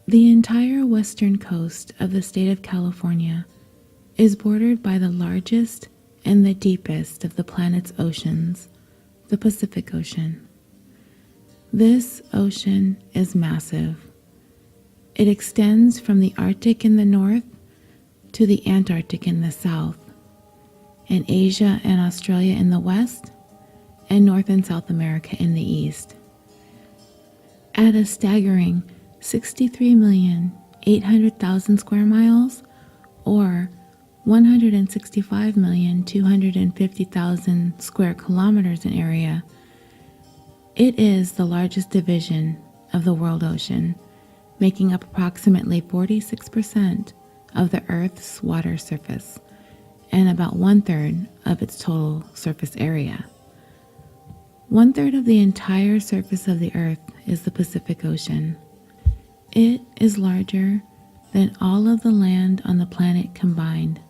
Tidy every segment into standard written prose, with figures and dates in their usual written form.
The entire western coast of the state of California is bordered by the largest and the deepest of the planet's oceans, the Pacific Ocean. This ocean is massive. It extends from the Arctic in the north to the Antarctic in the south, and Asia and Australia in the west, and North and South America in the east. At a staggering 63,800,000 square miles, or 165,250,000 square kilometers in area, it is the largest division of the world ocean, making up approximately 46% of the Earth's water surface and about 1/3 of its total surface area. 1/3 of the entire surface of the Earth is the Pacific Ocean. It is larger than all of the land on the planet combined.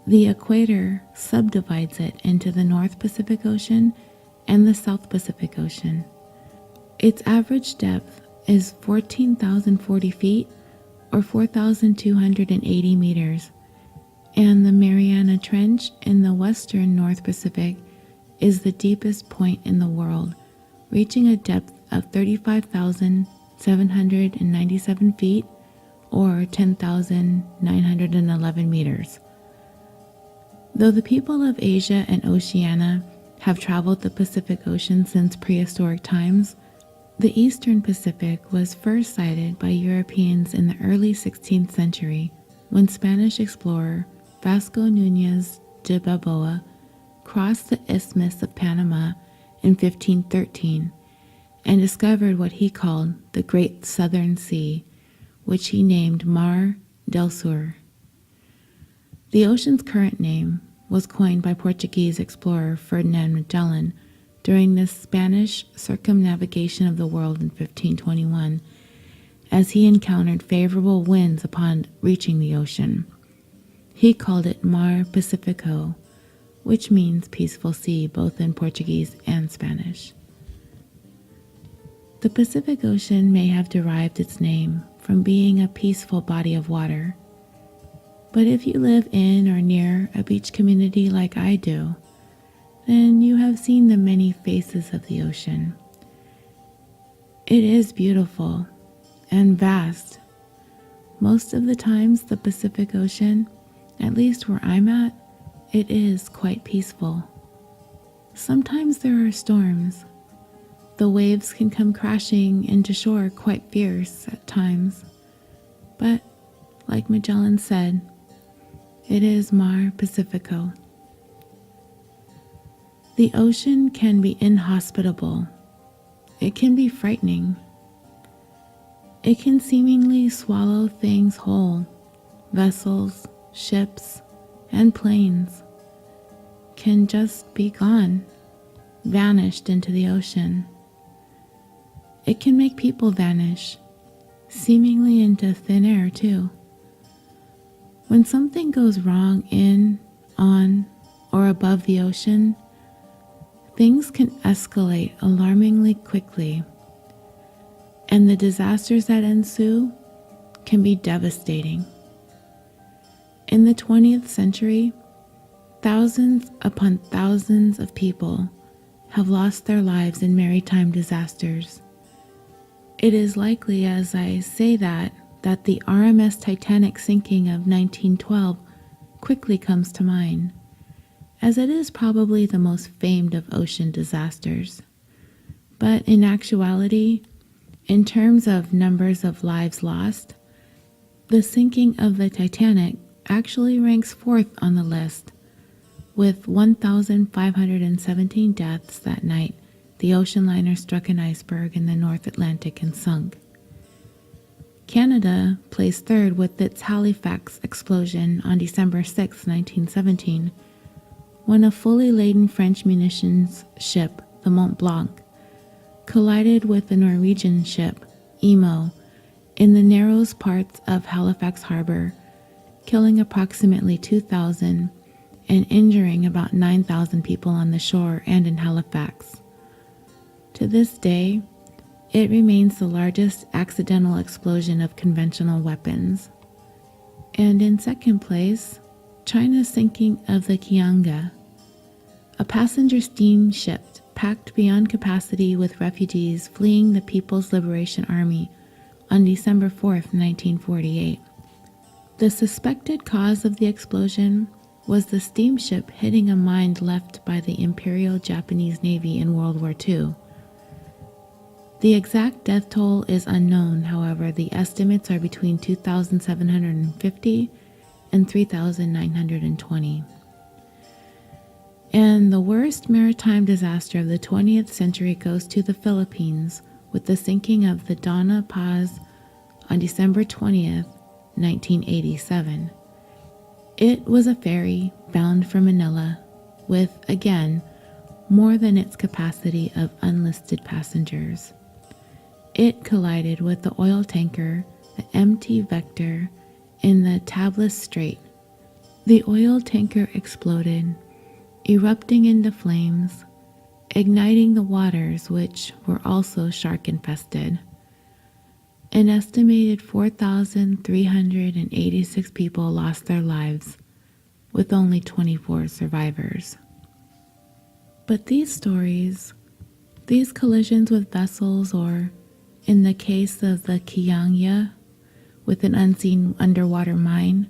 The equator subdivides it into the North Pacific Ocean and the South Pacific Ocean. Its average depth is 14,040 feet or 4,280 meters, and the Mariana Trench in the western North Pacific is the deepest point in the world, reaching a depth of 35,797 feet or 10,911 meters. Though the people of Asia and Oceania have traveled the Pacific Ocean since prehistoric times, the Eastern Pacific was first sighted by Europeans in the early 16th century when Spanish explorer Vasco Núñez de Balboa crossed the Isthmus of Panama in 1513 and discovered what he called the Great Southern Sea, which he named Mar del Sur. The ocean's current name was coined by Portuguese explorer Ferdinand Magellan during the Spanish circumnavigation of the world in 1521, as he encountered favorable winds upon reaching the ocean. He called it Mar Pacifico, which means peaceful sea both in Portuguese and Spanish. The Pacific Ocean may have derived its name from being a peaceful body of water, but if you live in or near a beach community like I do, then you have seen the many faces of the ocean. It is beautiful and vast. Most of the times the Pacific Ocean, at least where I'm at, it is quite peaceful. Sometimes there are storms. The waves can come crashing into shore quite fierce at times. But, like Magellan said, it is Mar Pacifico. The ocean can be inhospitable. It can be frightening. It can seemingly swallow things whole. Vessels, ships, and planes can just be gone, vanished into the ocean. It can make people vanish, seemingly into thin air too. When something goes wrong in, on, or above the ocean, things can escalate alarmingly quickly, and the disasters that ensue can be devastating. In the 20th century, thousands upon thousands of people have lost their lives in maritime disasters. It is likely as I say that the RMS Titanic sinking of 1912 quickly comes to mind, as it is probably the most famed of ocean disasters. But in actuality, in terms of numbers of lives lost, the sinking of the Titanic actually ranks 4th on the list, with 1,517 deaths that night the ocean liner struck an iceberg in the North Atlantic and sunk. Canada placed 3rd with its Halifax explosion on December 6, 1917, when a fully laden French munitions ship, the Mont Blanc, collided with the Norwegian ship, Imo, in the narrowest parts of Halifax Harbor, killing approximately 2,000 and injuring about 9,000 people on the shore and in Halifax. To this day, It remains the largest accidental explosion of conventional weapons. And in second place, China's sinking of the Qianga, a passenger steamship packed beyond capacity with refugees fleeing the People's Liberation Army on December 4th, 1948. The suspected cause of the explosion was the steamship hitting a mine left by the Imperial Japanese Navy in World War II. The exact death toll is unknown, however, the estimates are between 2,750 and 3,920. And the worst maritime disaster of the 20th century goes to the Philippines with the sinking of the Donna Paz on December 20th, 1987. It was a ferry bound for Manila with, again, more than its capacity of unlisted passengers. It collided with the oil tanker, the MT Vector, in the Tablas Strait. The oil tanker exploded, erupting into flames, igniting the waters, which were also shark-infested. An estimated 4,386 people lost their lives, with only 24 survivors. But these stories, these collisions with vessels, or in the case of the Qianga, with an unseen underwater mine,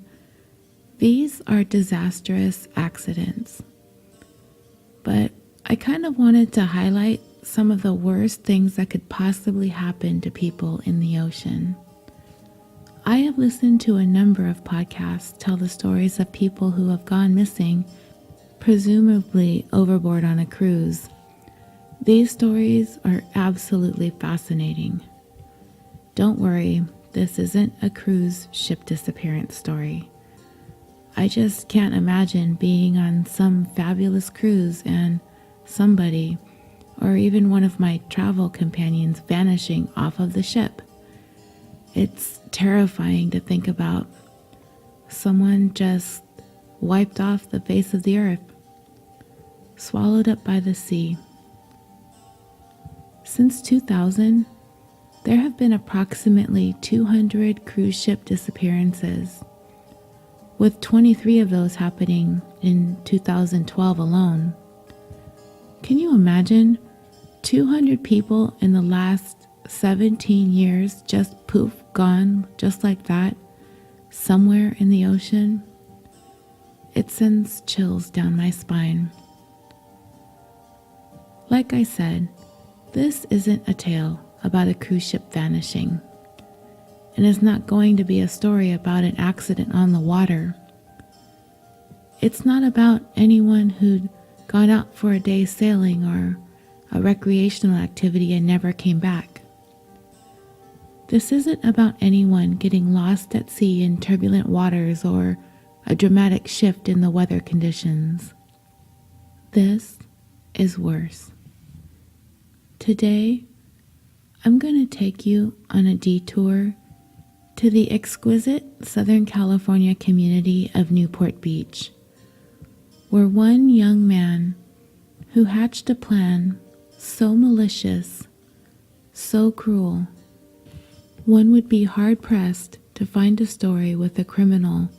these are disastrous accidents. But I kind of wanted to highlight some of the worst things that could possibly happen to people in the ocean. I have listened to a number of podcasts tell the stories of people who have gone missing, presumably overboard on a cruise. These stories are absolutely fascinating. Don't worry, this isn't a cruise ship disappearance story. I just can't imagine being on some fabulous cruise and somebody, or even one of my travel companions, vanishing off of the ship. It's terrifying to think about. Someone just wiped off the face of the earth, swallowed up by the sea. Since 2000, there have been approximately 200 cruise ship disappearances, with 23 of those happening in 2012 alone. Can you imagine 200 people in the last 17 years just poof, gone just like that, somewhere in the ocean? It sends chills down my spine. Like I said, this isn't a tale about a cruise ship vanishing, and is not going to be a story about an accident on the water. It's not about anyone who'd gone out for a day sailing or a recreational activity and never came back. This isn't about anyone getting lost at sea in turbulent waters or a dramatic shift in the weather conditions. This is worse. Today, I'm going to take you on a detour to the exquisite Southern California community of Newport Beach, where one young man who hatched a plan so malicious, so cruel, one would be hard-pressed to find a story with a criminal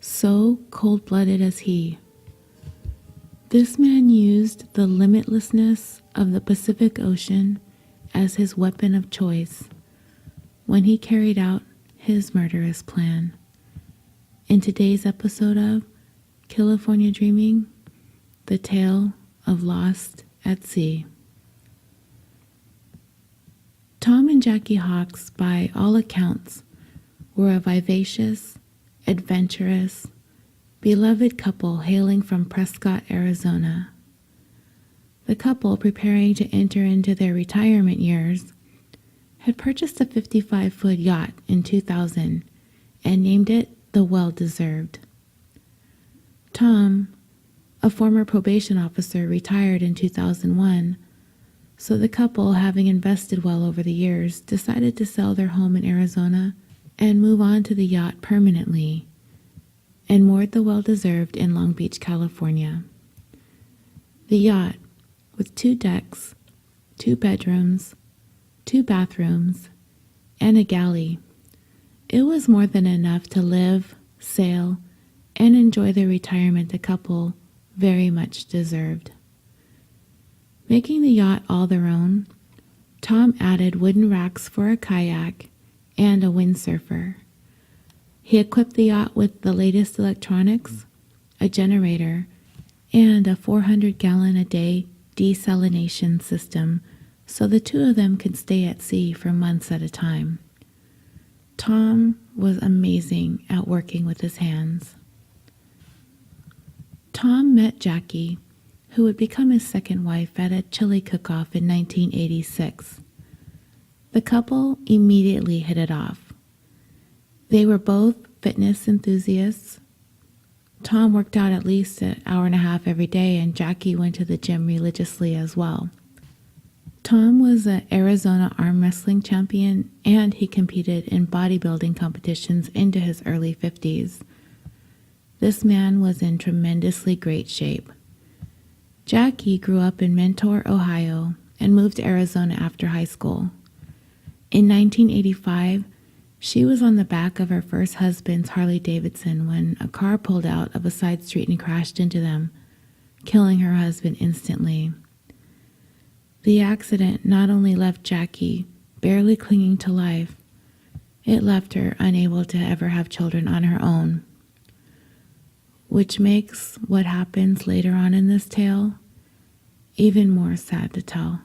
so cold-blooded as he. This man used the limitlessness of the Pacific Ocean as his weapon of choice when he carried out his murderous plan. In today's episode of California Dreaming, the tale of Lost at Sea. Tom and Jackie Hawks, by all accounts, were a vivacious, adventurous, beloved couple hailing from Prescott, Arizona. The couple, preparing to enter into their retirement years, had purchased a 55-foot yacht in 2000 and named it the Well-Deserved. Tom, a former probation officer, retired in 2001, so the couple, having invested well over the years, decided to sell their home in Arizona and move on to the yacht permanently, and moored the Well-Deserved in Long Beach, California. The yacht, with 2 decks, 2 bedrooms, 2 bathrooms, and a galley. It was more than enough to live, sail, and enjoy the retirement the couple very much deserved. Making the yacht all their own, Tom added wooden racks for a kayak and a windsurfer. He equipped the yacht with the latest electronics, a generator, and a 400-gallon-a-day desalination system so the two of them could stay at sea for months at a time. Tom was amazing at working with his hands. Tom met Jackie, who would become his second wife, at a chili cook-off in 1986. The couple immediately hit it off. They were both fitness enthusiasts. Tom worked out at least an hour and a half every day, and Jackie went to the gym religiously as well. Tom was an Arizona arm wrestling champion, and he competed in bodybuilding competitions into his early 50s. This man was in tremendously great shape. Jackie grew up in Mentor, Ohio, and moved to Arizona after high school. In 1985, she was on the back of her first husband's Harley Davidson when a car pulled out of a side street and crashed into them, killing her husband instantly. The accident not only left Jackie barely clinging to life, it left her unable to ever have children on her own, which makes what happens later on in this tale even more sad to tell.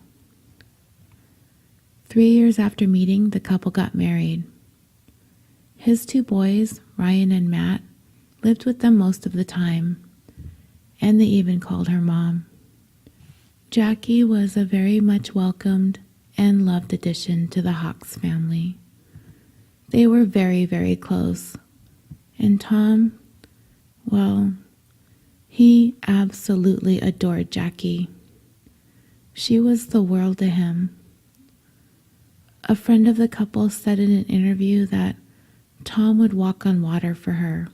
3 years after meeting, the couple got married. His 2 boys, Ryan and Matt, lived with them most of the time, and they even called her mom. Jackie was a very much welcomed and loved addition to the Hawks family. They were very, very close, and Tom, well, he absolutely adored Jackie. She was the world to him. A friend of the couple said in an interview that Tom would walk on water for her,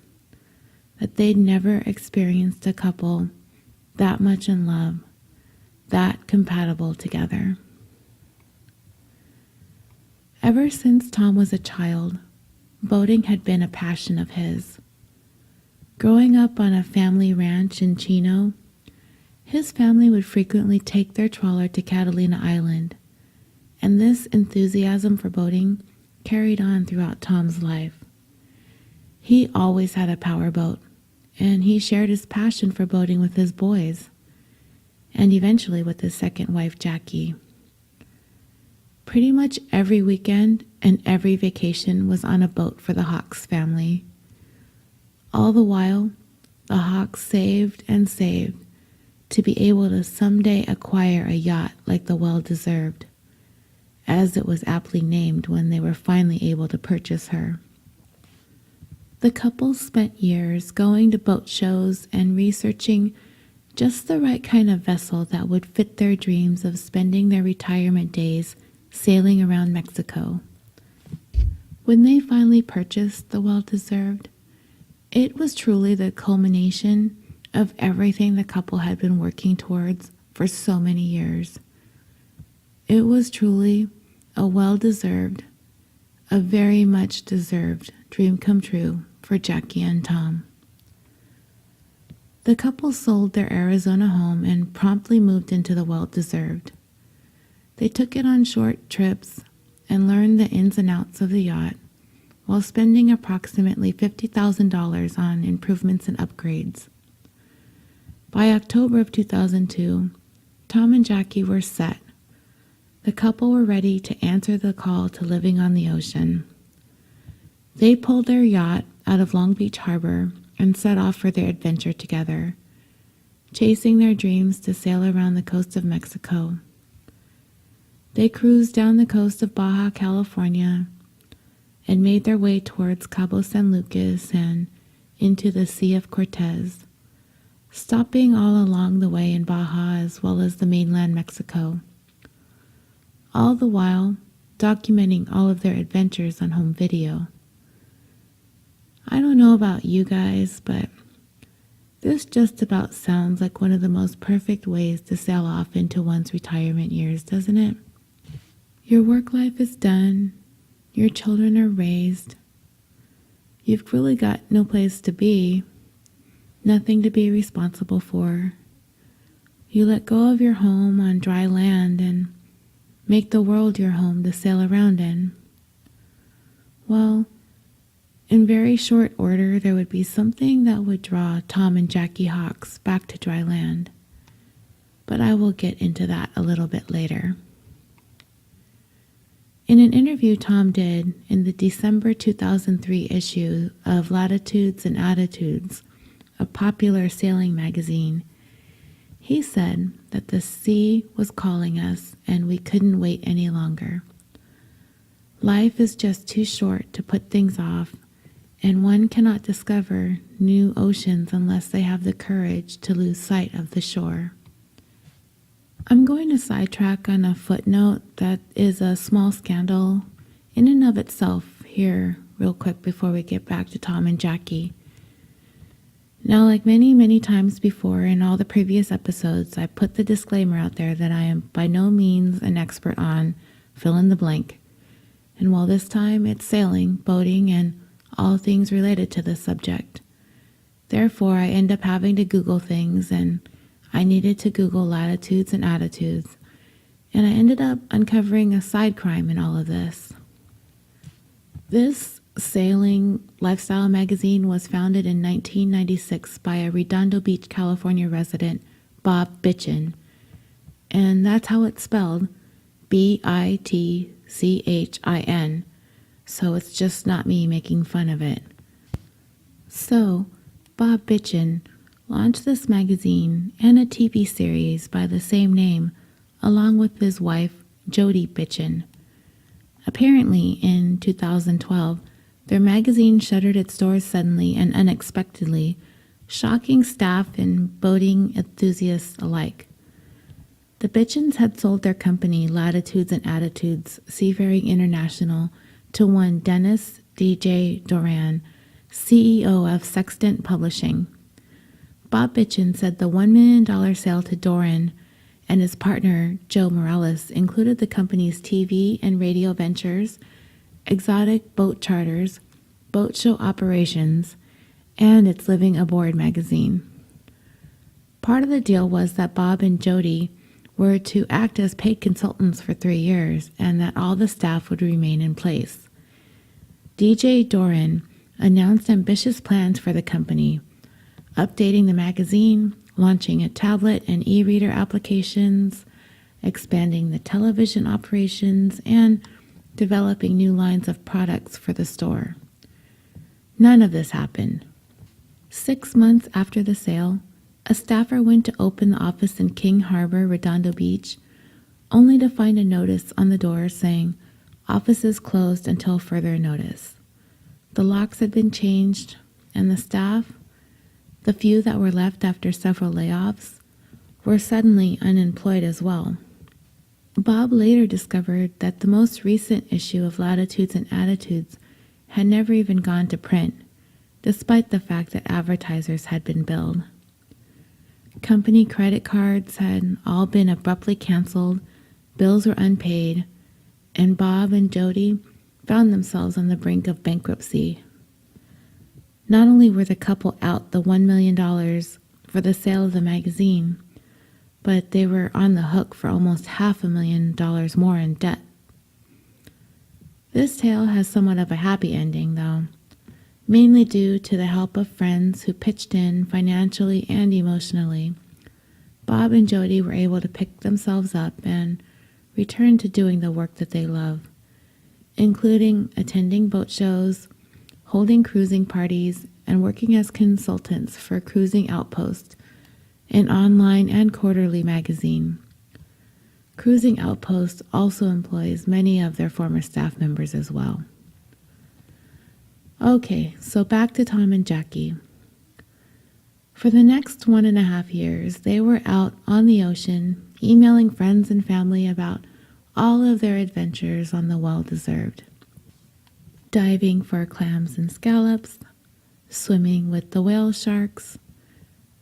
that they'd never experienced a couple that much in love, that compatible together. Ever since Tom was a child, boating had been a passion of his. Growing up on a family ranch in Chino, his family would frequently take their trawler to Catalina Island, and this enthusiasm for boating carried on throughout Tom's life. He always had a powerboat, and he shared his passion for boating with his boys, and eventually with his second wife, Jackie. Pretty much every weekend and every vacation was on a boat for the Hawks family. All the while, the Hawks saved and saved to be able to someday acquire a yacht like the well-deserved, as it was aptly named when they were finally able to purchase her. The couple spent years going to boat shows and researching just the right kind of vessel that would fit their dreams of spending their retirement days sailing around Mexico. When they finally purchased the well-deserved, it was truly the culmination of everything the couple had been working towards for so many years. It was truly a well-deserved, a very much deserved dream come true for Jackie and Tom. The couple sold their Arizona home and promptly moved into the well-deserved. They took it on short trips and learned the ins and outs of the yacht while spending approximately $50,000 on improvements and upgrades. By October of 2002, Tom and Jackie were set. The couple were ready to answer the call to living on the ocean. They pulled their yacht out of Long Beach Harbor and set off for their adventure together, chasing their dreams to sail around the coast of Mexico. They cruised down the coast of Baja California and made their way towards Cabo San Lucas and into the Sea of Cortez, stopping all along the way in Baja as well as the mainland Mexico, all the while documenting all of their adventures on home video. I don't know about you guys, but this just about sounds like one of the most perfect ways to sail off into one's retirement years, doesn't it? Your work life is done. Your children are raised. You've really got no place to be, nothing to be responsible for. You let go of your home on dry land and make the world your home to sail around in. Well, in very short order, there would be something that would draw Tom and Jackie Hawks back to dry land. But I will get into that a little bit later. In an interview Tom did in the December 2003 issue of Latitudes and Attitudes, a popular sailing magazine, he said that the sea was calling us and we couldn't wait any longer. Life is just too short to put things off, and one cannot discover new oceans unless they have the courage to lose sight of the shore. I'm going to sidetrack on a footnote that is a small scandal in and of itself here real quick before we get back to Tom and Jackie. Now, like many times before in all the previous episodes, I put the disclaimer out there that I am by no means an expert on fill in the blank. And while this time it's sailing, boating, and all things related to this subject. Therefore, I end up having to Google things, and I needed to Google Latitudes and Attitudes, and I ended up uncovering a side crime in all of this. This sailing lifestyle magazine was founded in 1996 by a Redondo Beach, California resident, Bob Bitchin, and that's how it's spelled, Bitchin, so it's just not me making fun of it. So, Bob Bitchin launched this magazine and a TV series by the same name, along with his wife, Jody Bitchin. Apparently, in 2012, their magazine shuttered its doors suddenly and unexpectedly, shocking staff and boating enthusiasts alike. The Bitchins had sold their company, Latitudes and Attitudes Seafaring International, to one Dennis D.J. Doran, CEO of Sextant Publishing. Bob Bitchin said the $1 million sale to Doran and his partner, Joe Morales, included the company's TV and radio ventures, exotic boat charters, boat show operations, and its Living Aboard magazine. Part of the deal was that Bob and Jody were to act as paid consultants for 3 years and that all the staff would remain in place. DJ Doran announced ambitious plans for the company, updating the magazine, launching a tablet and e-reader applications, expanding the television operations, and developing new lines of products for the store. None of this happened. 6 months after the sale, a staffer went to open the office in King Harbor, Redondo Beach, only to find a notice on the door saying, "Offices closed until further notice." The locks had been changed, and the staff, the few that were left after several layoffs, were suddenly unemployed as well. Bob later discovered that the most recent issue of Latitudes and Attitudes had never even gone to print, despite the fact that advertisers had been billed. Company credit cards had all been abruptly canceled, bills were unpaid, and Bob and Jody found themselves on the brink of bankruptcy. Not only were the couple out the $1 million for the sale of the magazine, but they were on the hook for almost $500,000 more in debt. This tale has somewhat of a happy ending, though, mainly due to the help of friends who pitched in financially and emotionally. Bob and Jody were able to pick themselves up and return to doing the work that they love, including attending boat shows, holding cruising parties, and working as consultants for Cruising Outpost, an online and quarterly magazine. Cruising Outpost also employs many of their former staff members as well. Okay, so back to Tom and Jackie. For the next 1.5 years, they were out on the ocean, emailing friends and family about all of their adventures on the well-deserved. Diving for clams and scallops, swimming with the whale sharks,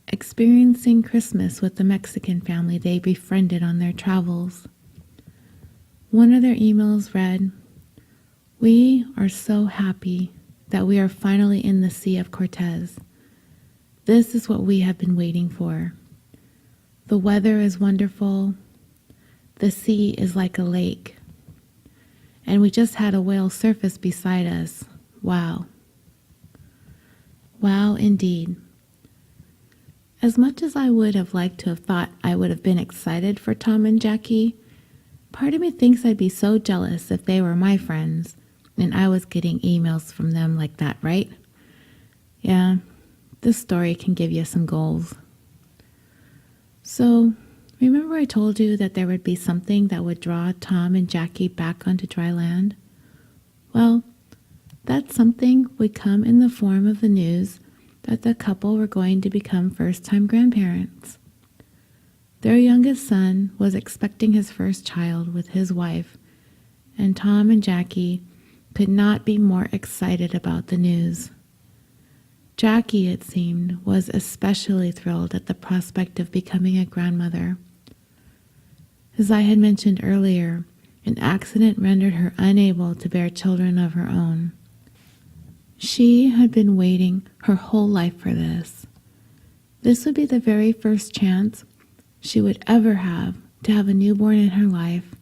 experiencing Christmas with the Mexican family they befriended on their travels, One of their emails read, "We are so happy that we are finally in the Sea of Cortez. This is what we have been waiting for. The weather is wonderful. The sea is like a lake. And we just had a whale surface beside us. Wow." Wow, indeed. As much as I would have liked to have thought I would have been excited for Tom and Jackie, part of me thinks I'd be so jealous if they were my friends and I was getting emails from them like that, right? Yeah, this story can give you some goals. So, remember I told you that there would be something that would draw Tom and Jackie back onto dry land? Well, that something would come in the form of the news that the couple were going to become first-time grandparents. Their youngest son was expecting his first child with his wife, and Tom and Jackie could not be more excited about the news. Jackie, it seemed, was especially thrilled at the prospect of becoming a grandmother. As I had mentioned earlier, an accident rendered her unable to bear children of her own. She had been waiting her whole life for this. This would be the very first chance she would ever have to have a newborn in her life,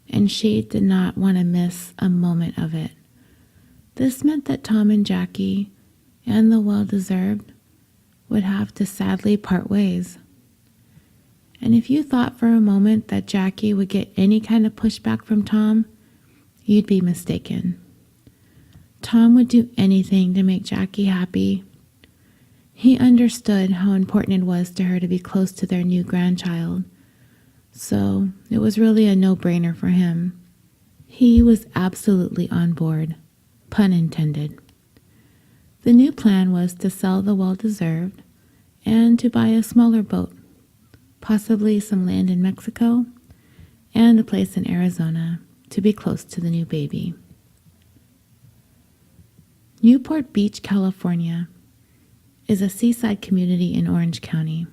and she did not want to miss a moment of it. This meant that Tom and Jackie, and the well-deserved, would have to sadly part ways. And if you thought for a moment that Jackie would get any kind of pushback from Tom, you'd be mistaken. Tom would do anything to make Jackie happy. He understood how important it was to her to be close to their new grandchild, so it was really a no-brainer for him. He was absolutely on board, pun intended. The new plan was to sell the well-deserved and to buy a smaller boat, possibly some land in Mexico, and a place in Arizona to be close to the new baby. Newport Beach, California, is a seaside community in Orange County.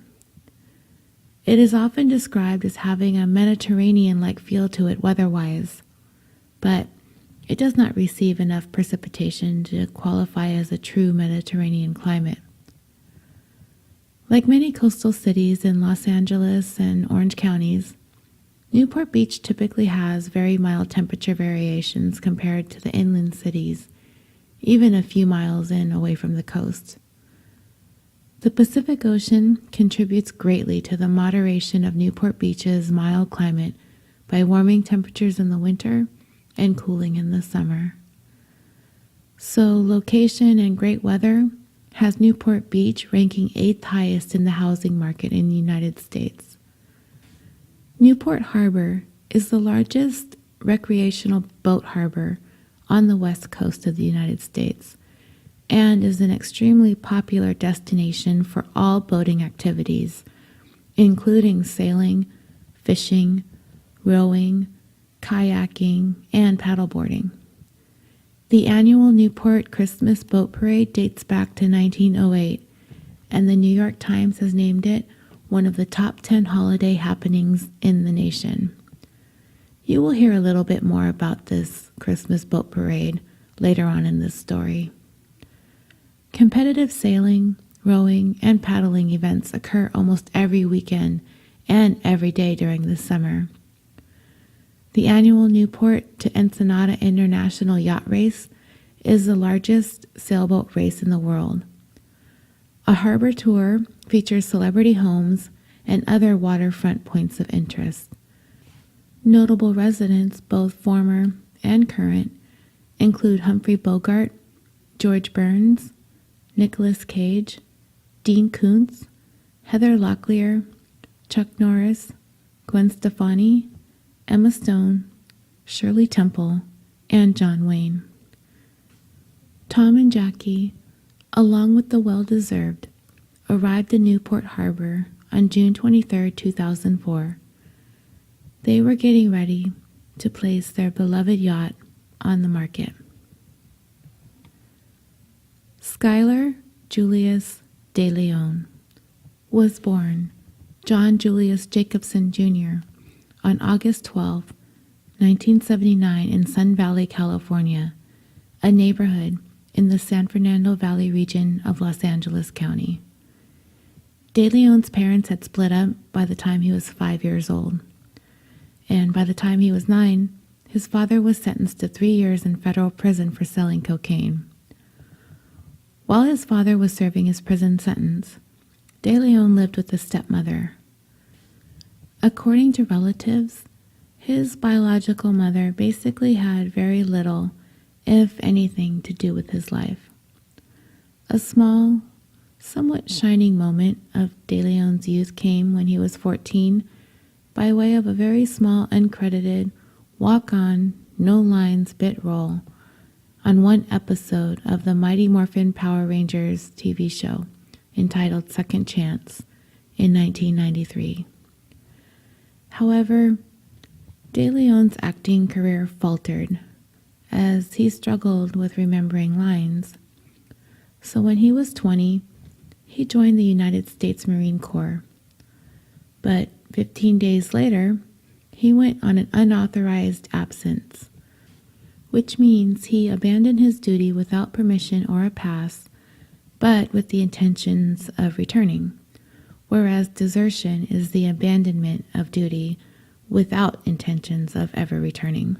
It is often described as having a Mediterranean-like feel to it weather-wise, but it does not receive enough precipitation to qualify as a true Mediterranean climate. Like many coastal cities in Los Angeles and Orange counties, Newport Beach typically has very mild temperature variations compared to the inland cities, even a few miles in away from the coast. The Pacific Ocean contributes greatly to the moderation of Newport Beach's mild climate by warming temperatures in the winter and cooling in the summer. So location and great weather has Newport Beach ranking 8th highest in the housing market in the United States. Newport Harbor is the largest recreational boat harbor on the west coast of the United States and is an extremely popular destination for all boating activities, including sailing, fishing, rowing, kayaking, and paddleboarding. The annual Newport Christmas Boat Parade dates back to 1908, and the New York Times has named it one of the top 10 holiday happenings in the nation. You will hear a little bit more about this Christmas Boat Parade later on in this story. Competitive sailing, rowing, and paddling events occur almost every weekend and every day during the summer. The annual Newport to Ensenada International Yacht Race is the largest sailboat race in the world. A harbor tour features celebrity homes and other waterfront points of interest. Notable residents, both former and current, include Humphrey Bogart, George Burns, Nicolas Cage, Dean Koontz, Heather Locklear, Chuck Norris, Gwen Stefani, Emma Stone, Shirley Temple, and John Wayne. Tom and Jackie, along with the well-deserved, arrived in Newport Harbor on June 23, 2004. They were getting ready to place their beloved yacht on the market. Schuyler Julius de Leon was born John Julius Jacobson Jr. on August 12, 1979, in Sun Valley, California, a neighborhood in the San Fernando Valley region of Los Angeles County. De Leon's parents had split up by the time he was 5 years old, and by the time he was 9, his father was sentenced to 3 years in federal prison for selling cocaine. While his father was serving his prison sentence, De Leon lived with his stepmother. According to relatives, his biological mother basically had very little, if anything, to do with his life. A small, somewhat shining moment of De Leon's youth came when he was 14 by way of a very small, uncredited, walk-on, no-lines bit role on one episode of the Mighty Morphin Power Rangers TV show entitled Second Chance in 1993. However, De Leon's acting career faltered as he struggled with remembering lines. So when he was 20, he joined the United States Marine Corps. But 15 days later, he went on an unauthorized absence, which means he abandoned his duty without permission or a pass, but with the intentions of returning, whereas desertion is the abandonment of duty without intentions of ever returning.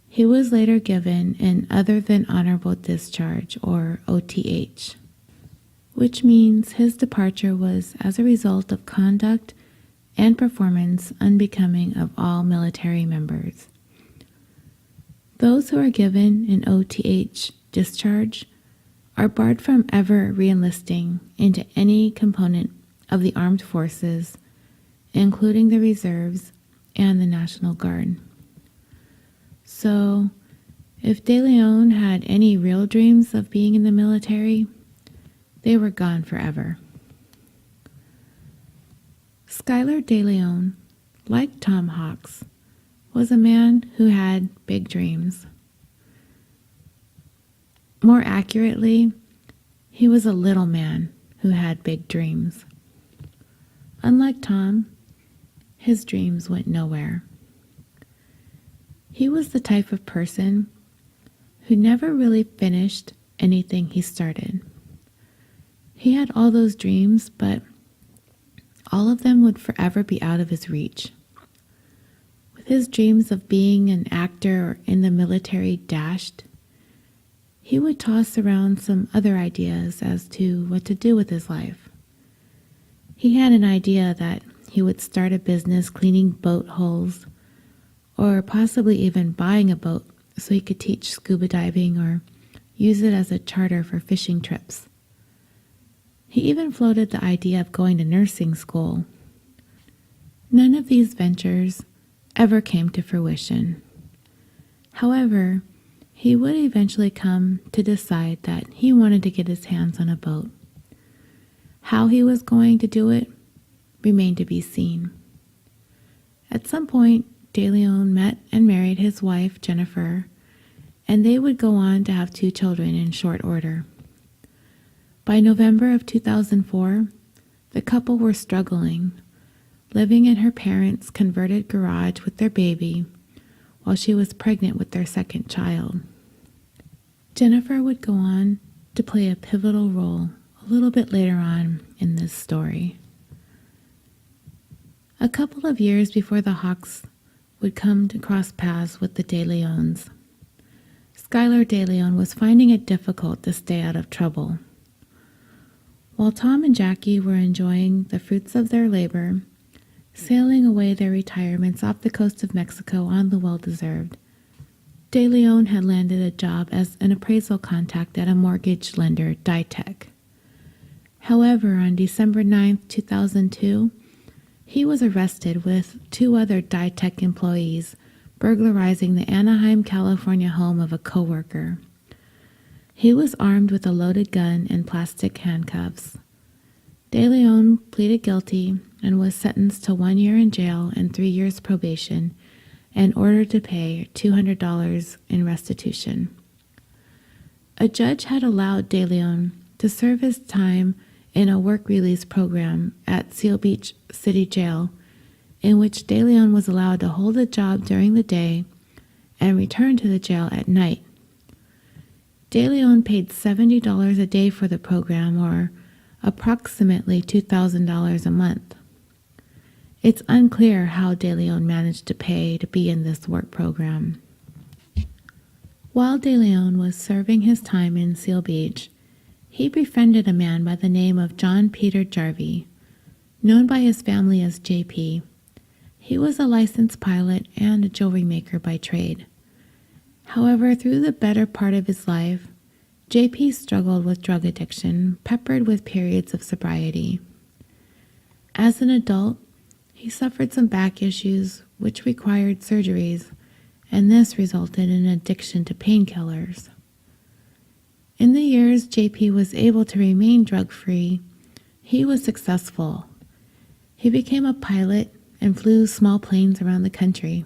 He was later given an other than honorable discharge, or OTH, which means his departure was as a result of conduct and performance unbecoming of all military members. Those who are given an OTH discharge are barred from ever re-enlisting into any component of the armed forces, including the reserves and the National Guard. So, if De Leon had any real dreams of being in the military, they were gone forever. Skylar De Leon, like Tom Hawks, was a man who had big dreams. More accurately, he was a little man who had big dreams. Unlike Tom, his dreams went nowhere. He was the type of person who never really finished anything he started. He had all those dreams, but all of them would forever be out of his reach. With his dreams of being an actor or in the military dashed, he would toss around some other ideas as to what to do with his life. He had an idea that he would start a business cleaning boat hulls, or possibly even buying a boat so he could teach scuba diving or use it as a charter for fishing trips. He even floated the idea of going to nursing school. None of these ventures ever came to fruition. However, he would eventually come to decide that he wanted to get his hands on a boat. How he was going to do it remained to be seen. At some point, De Leon met and married his wife, Jennifer, and they would go on to have 2 children in short order. By November of 2004, the couple were struggling, living in her parents' converted garage with their baby while she was pregnant with their second child. Jennifer would go on to play a pivotal role a little bit later on in this story. A couple of years before the Hawks would come to cross paths with the De Leons, Skylar De Leon was finding it difficult to stay out of trouble. While Tom and Jackie were enjoying the fruits of their labor, sailing away their retirements off the coast of Mexico on the well-deserved, De Leon had landed a job as an appraisal contact at a mortgage lender, Ditech. However, on December 9, 2002, he was arrested with 2 other Ditech employees burglarizing the Anaheim, California home of a coworker. He was armed with a loaded gun and plastic handcuffs. De Leon pleaded guilty and was sentenced to 1 year in jail and 3 years probation and ordered to pay $200 in restitution. A judge had allowed De Leon to serve his time in a work release program at Seal Beach City Jail in which DeLeon was allowed to hold a job during the day and return to the jail at night. DeLeon paid $70 a day for the program, or approximately $2,000 a month. It's unclear how DeLeon managed to pay to be in this work program. While DeLeon was serving his time in Seal Beach, he befriended a man by the name of John Peter Jarvie, known by his family as JP. He was a licensed pilot and a jewelry maker by trade. However, through the better part of his life, JP struggled with drug addiction, peppered with periods of sobriety. As an adult, he suffered some back issues which required surgeries, and this resulted in addiction to painkillers. In the years JP was able to remain drug-free, he was successful. He became a pilot and flew small planes around the country.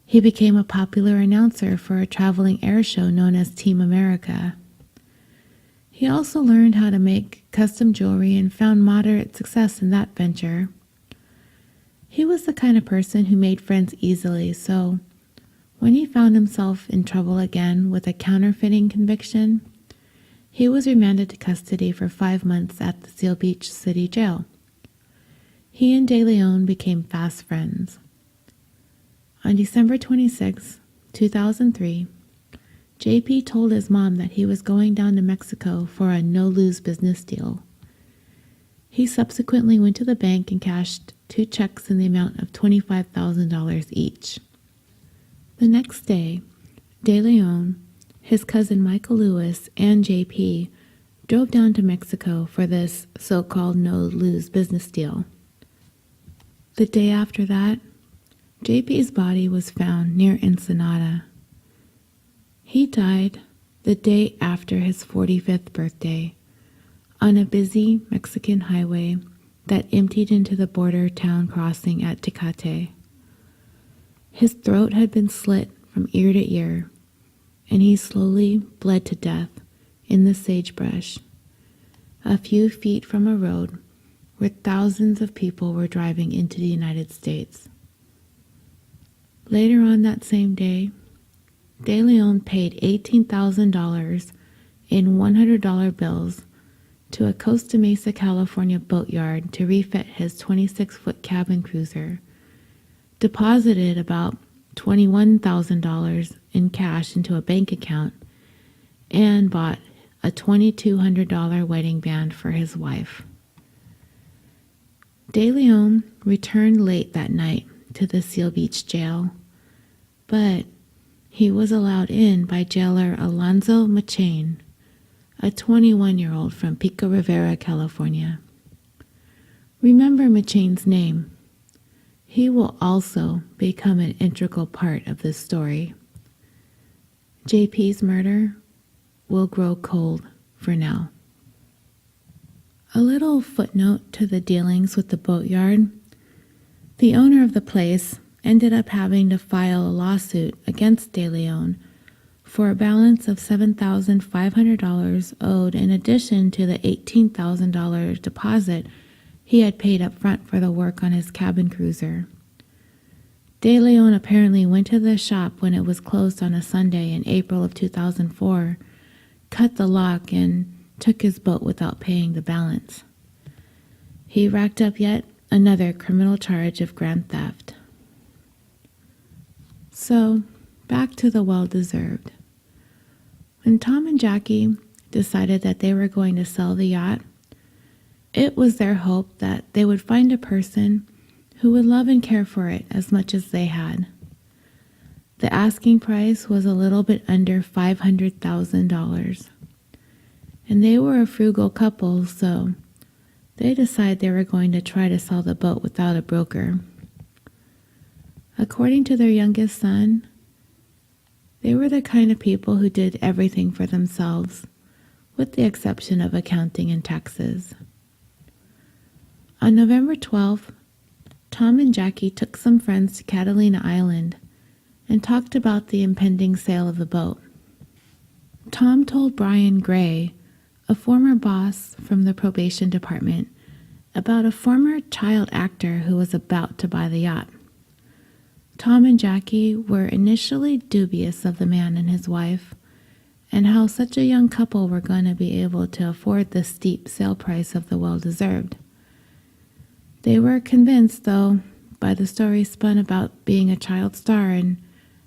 He became a popular announcer for a traveling air show known as Team America. He also learned how to make custom jewelry and found moderate success in that venture. He was the kind of person who made friends easily, so when he found himself in trouble again with a counterfeiting conviction, he was remanded to custody for 5 months at the Seal Beach City Jail. He and DeLeon became fast friends. On December 26, 2003, JP told his mom that he was going down to Mexico for a no-lose business deal. He subsequently went to the bank and cashed 2 checks in the amount of $25,000 each. The next day, DeLeon, his cousin Michael Lewis, and JP drove down to Mexico for this so-called no-lose business deal. The day after that, JP's body was found near Ensenada. He died the day after his 45th birthday on a busy Mexican highway that emptied into the border town crossing at Tecate. His throat had been slit from ear to ear, and he slowly bled to death in the sagebrush, a few feet from a road where thousands of people were driving into the United States. Later on that same day, DeLeon paid $18,000 in $100 bills to a Costa Mesa, California boatyard to refit his 26-foot cabin cruiser, deposited about $21,000 in cash into a bank account, and bought a $2,200 wedding band for his wife. DeLeon returned late that night to the Seal Beach jail, but he was allowed in by jailer Alonzo Machain, a 21-year-old from Pico Rivera, California. Remember Machain's name. He will also become an integral part of this story. JP's murder will grow cold for now. A little footnote to the dealings with the boatyard. The owner of the place ended up having to file a lawsuit against DeLeon for a balance of $7,500 owed in addition to the $18,000 deposit he had paid up front for the work on his cabin cruiser. DeLeon apparently went to the shop when it was closed on a Sunday in April of 2004, cut the lock, and took his boat without paying the balance. He racked up yet another criminal charge of grand theft. So, back to the well-deserved. When Tom and Jackie decided that they were going to sell the yacht, it was their hope that they would find a person who would love and care for it as much as they had. The asking price was a little bit under $500,000. And they were a frugal couple, so they decided they were going to try to sell the boat without a broker. According to their youngest son, they were the kind of people who did everything for themselves, with the exception of accounting and taxes. On November 12th, Tom and Jackie took some friends to Catalina Island and talked about the impending sale of the boat. Tom told Brian Gray, a former boss from the probation department, about a former child actor who was about to buy the yacht. Tom and Jackie were initially dubious of the man and his wife, and how such a young couple were going to be able to afford the steep sale price of the well-deserved. They were convinced, though, by the story spun about being a child star and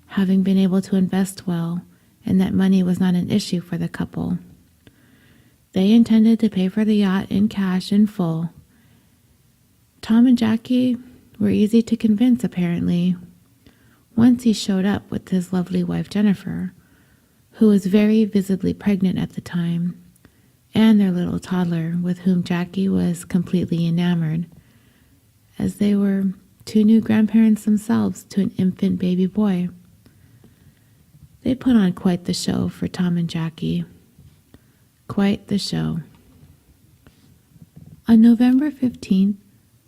having been able to invest well, and that money was not an issue for the couple. They intended to pay for the yacht in cash in full. Tom and Jackie were easy to convince, apparently, once he showed up with his lovely wife Jennifer, who was very visibly pregnant at the time, and their little toddler, with whom Jackie was completely enamored, as they were two new grandparents themselves to an infant baby boy. They put on quite the show for Tom and Jackie. Quite the show. On November 15th,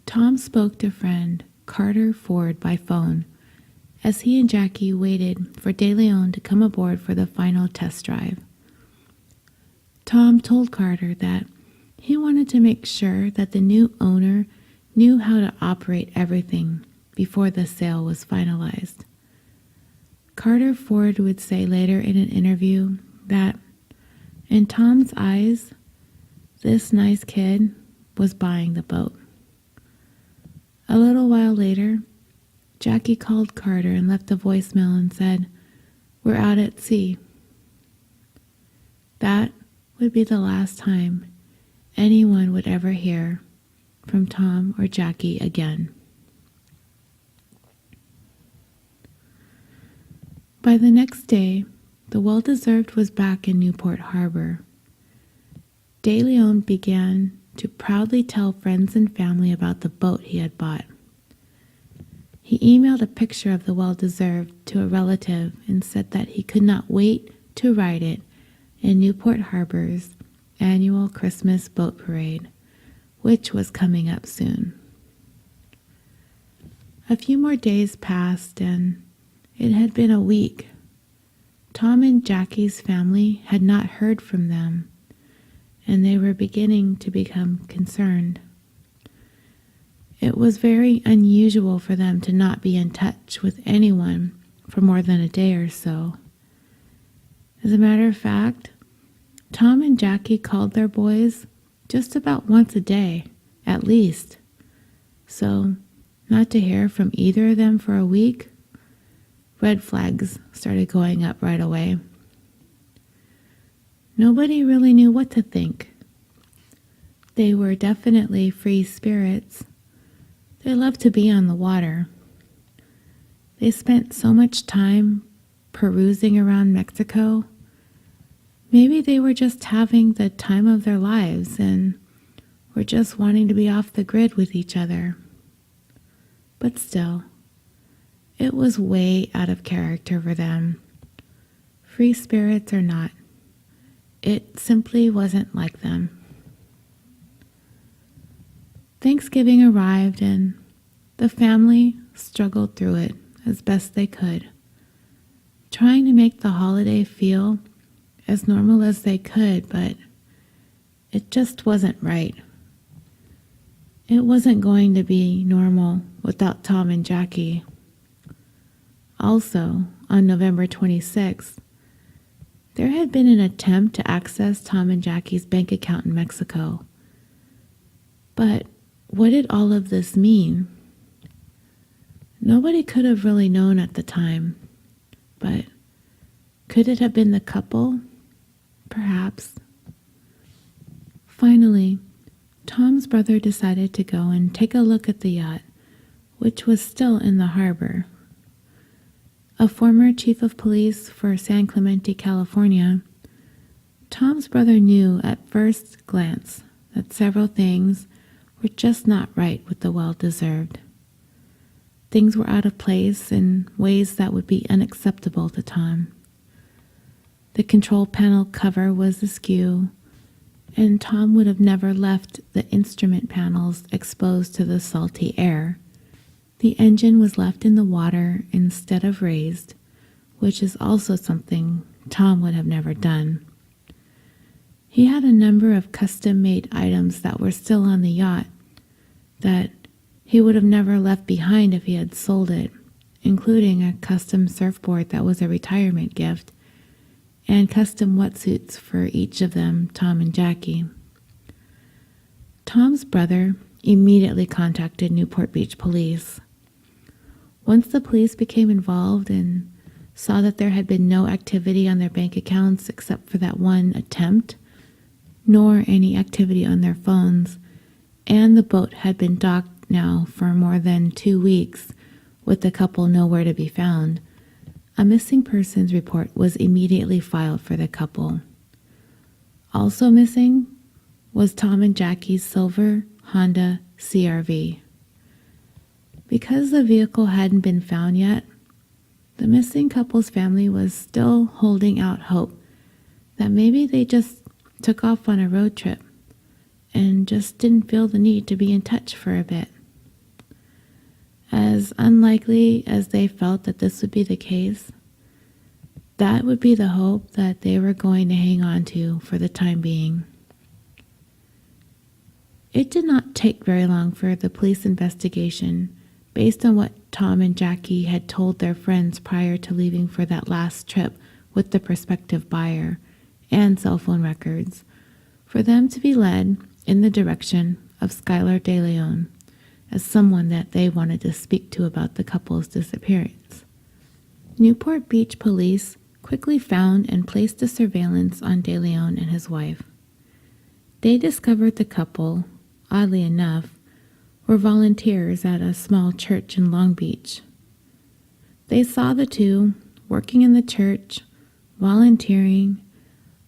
Tom spoke to friend Carter Ford by phone as he and Jackie waited for De Leon to come aboard for the final test drive. Tom told Carter that he wanted to make sure that the new owner knew how to operate everything before the sale was finalized. Carter Ford would say later in an interview that, in Tom's eyes, this nice kid was buying the boat. A little while later, Jackie called Carter and left a voicemail and said, "We're out at sea." That would be the last time anyone would ever hear from Tom or Jackie again. By the next day, the well-deserved was back in Newport Harbor. De Leon began to proudly tell friends and family about the boat he had bought. He emailed a picture of the well-deserved to a relative and said that he could not wait to ride it in Newport Harbor's annual Christmas boat parade, which was coming up soon. A few more days passed, and it had been a week. Tom and Jackie's family had not heard from them, and they were beginning to become concerned. It was very unusual for them to not be in touch with anyone for more than a day or so. As a matter of fact, Tom and Jackie called their boys just about once a day, at least. So, not to hear from either of them for a week, red flags started going up right away. Nobody really knew what to think. They were definitely free spirits. They loved to be on the water. They spent so much time perusing around Mexico. Maybe they were just having the time of their lives and were just wanting to be off the grid with each other. But still, it was way out of character for them. Free spirits or not, it simply wasn't like them. Thanksgiving arrived and the family struggled through it as best they could, trying to make the holiday feel as normal as they could, but it just wasn't right. It wasn't going to be normal without Tom and Jackie. Also, on November 26th, there had been an attempt to access Tom and Jackie's bank account in Mexico. But what did all of this mean? Nobody could have really known at the time, but could it have been the couple? Perhaps. Finally, Tom's brother decided to go and take a look at the yacht, which was still in the harbor. A former chief of police for San Clemente, California, Tom's brother knew at first glance that several things were just not right with the well-deserved. Things were out of place in ways that would be unacceptable to Tom. The control panel cover was askew, and Tom would have never left the instrument panels exposed to the salty air. The engine was left in the water instead of raised, which is also something Tom would have never done. He had a number of custom-made items that were still on the yacht, that he would have never left behind if he had sold it, including a custom surfboard that was a retirement gift, and custom wetsuits for each of them, Tom and Jackie. Tom's brother immediately contacted Newport Beach police. Once the police became involved and saw that there had been no activity on their bank accounts except for that one attempt, nor any activity on their phones, and the boat had been docked now for more than 2 weeks with the couple nowhere to be found, a missing persons report was immediately filed for the couple. Also missing was Tom and Jackie's silver Honda CR-V. Because the vehicle hadn't been found yet, the missing couple's family was still holding out hope that maybe they just took off on a road trip and just didn't feel the need to be in touch for a bit. As unlikely as they felt that this would be the case, that would be the hope that they were going to hang on to for the time being. It did not take very long for the police investigation, based on what Tom and Jackie had told their friends prior to leaving for that last trip with the prospective buyer and cell phone records, for them to be led in the direction of Skylar DeLeon as someone that they wanted to speak to about the couple's disappearance. Newport Beach police quickly found and placed a surveillance on DeLeon and his wife. They discovered the couple, oddly enough, were volunteers at a small church in Long Beach. They saw the two working in the church, volunteering,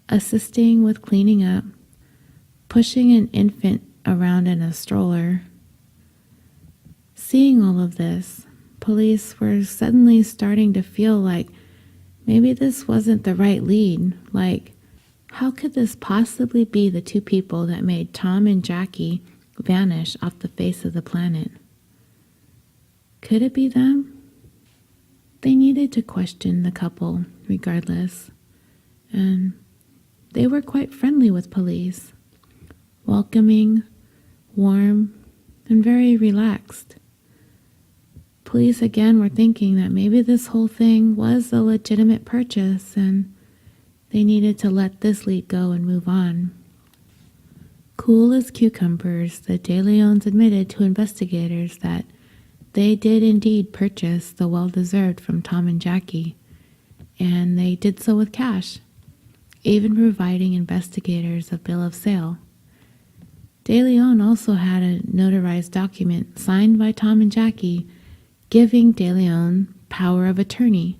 assisting with cleaning up, pushing an infant around in a stroller. Seeing all of this, police were suddenly starting to feel like maybe this wasn't the right lead. Like, how could this possibly be the two people that made Tom and Jackie vanish off the face of the planet? Could it be them? They needed to question the couple regardless, and they were quite friendly with police, welcoming, warm, and very relaxed. Police again were thinking that maybe this whole thing was a legitimate purchase and they needed to let this lead go and move on. Cool as cucumbers, the DeLeons admitted to investigators that they did indeed purchase the well-deserved from Tom and Jackie, and they did so with cash, even providing investigators a bill of sale. DeLeon also had a notarized document signed by Tom and Jackie giving DeLeon power of attorney.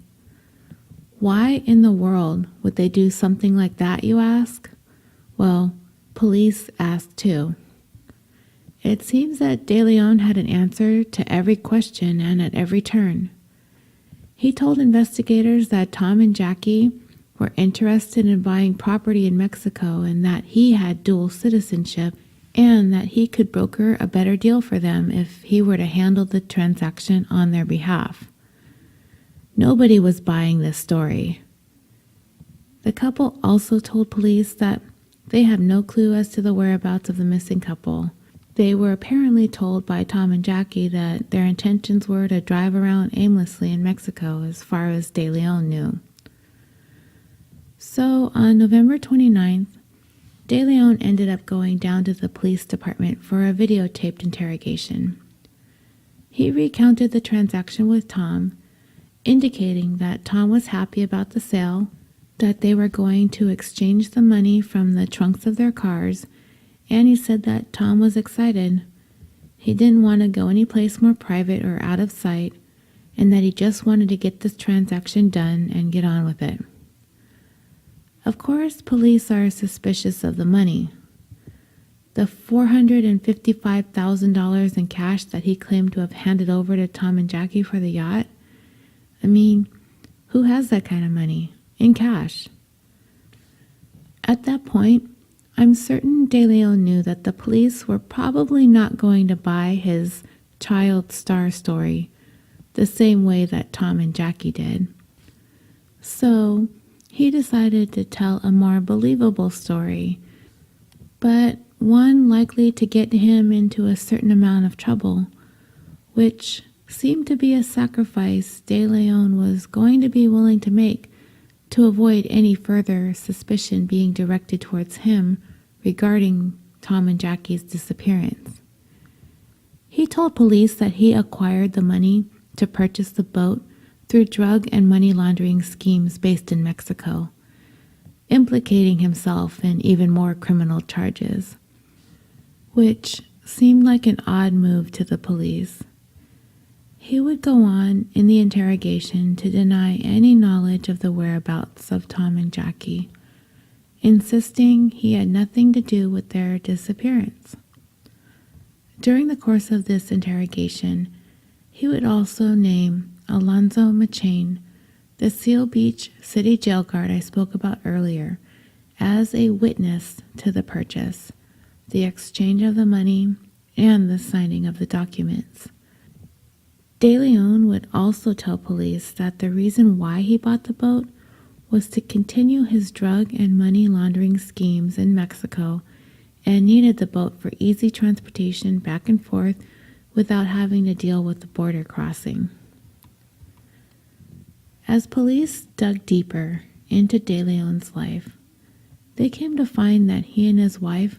Why in the world would they do something like that, you ask? Well, police asked too. It seems that DeLeon had an answer to every question and at every turn. He told investigators that Tom and Jackie were interested in buying property in Mexico and that he had dual citizenship and that he could broker a better deal for them if he were to handle the transaction on their behalf. Nobody was buying this story. The couple also told police that they have no clue as to the whereabouts of the missing couple. They were apparently told by Tom and Jackie that their intentions were to drive around aimlessly in Mexico as far as DeLeon knew. So on November 29th, DeLeon ended up going down to the police department for a videotaped interrogation. He recounted the transaction with Tom, indicating that Tom was happy about the sale, that they were going to exchange the money from the trunks of their cars, and he said that Tom was excited. He didn't want to go any place more private or out of sight, and that he just wanted to get this transaction done and get on with it. Of course, police are suspicious of the money. The $455,000 in cash that he claimed to have handed over to Tom and Jackie for the yacht? I mean, who has that kind of money in cash? At that point, I'm certain DeLeon knew that the police were probably not going to buy his child star story the same way that Tom and Jackie did. So he decided to tell a more believable story, but one likely to get him into a certain amount of trouble, which seemed to be a sacrifice De Leon was going to be willing to make to avoid any further suspicion being directed towards him regarding Tom and Jackie's disappearance. He told police that he acquired the money to purchase the boat through drug and money laundering schemes based in Mexico, implicating himself in even more criminal charges, which seemed like an odd move to the police. He would go on in the interrogation to deny any knowledge of the whereabouts of Tom and Jackie, insisting he had nothing to do with their disappearance. During the course of this interrogation, he would also name Alonzo Machain, the Seal Beach City jail guard I spoke about earlier, as a witness to the purchase, the exchange of the money, and the signing of the documents. De Leon would also tell police that the reason why he bought the boat was to continue his drug and money laundering schemes in Mexico and needed the boat for easy transportation back and forth without having to deal with the border crossing. As police dug deeper into De Leon's life, they came to find that he and his wife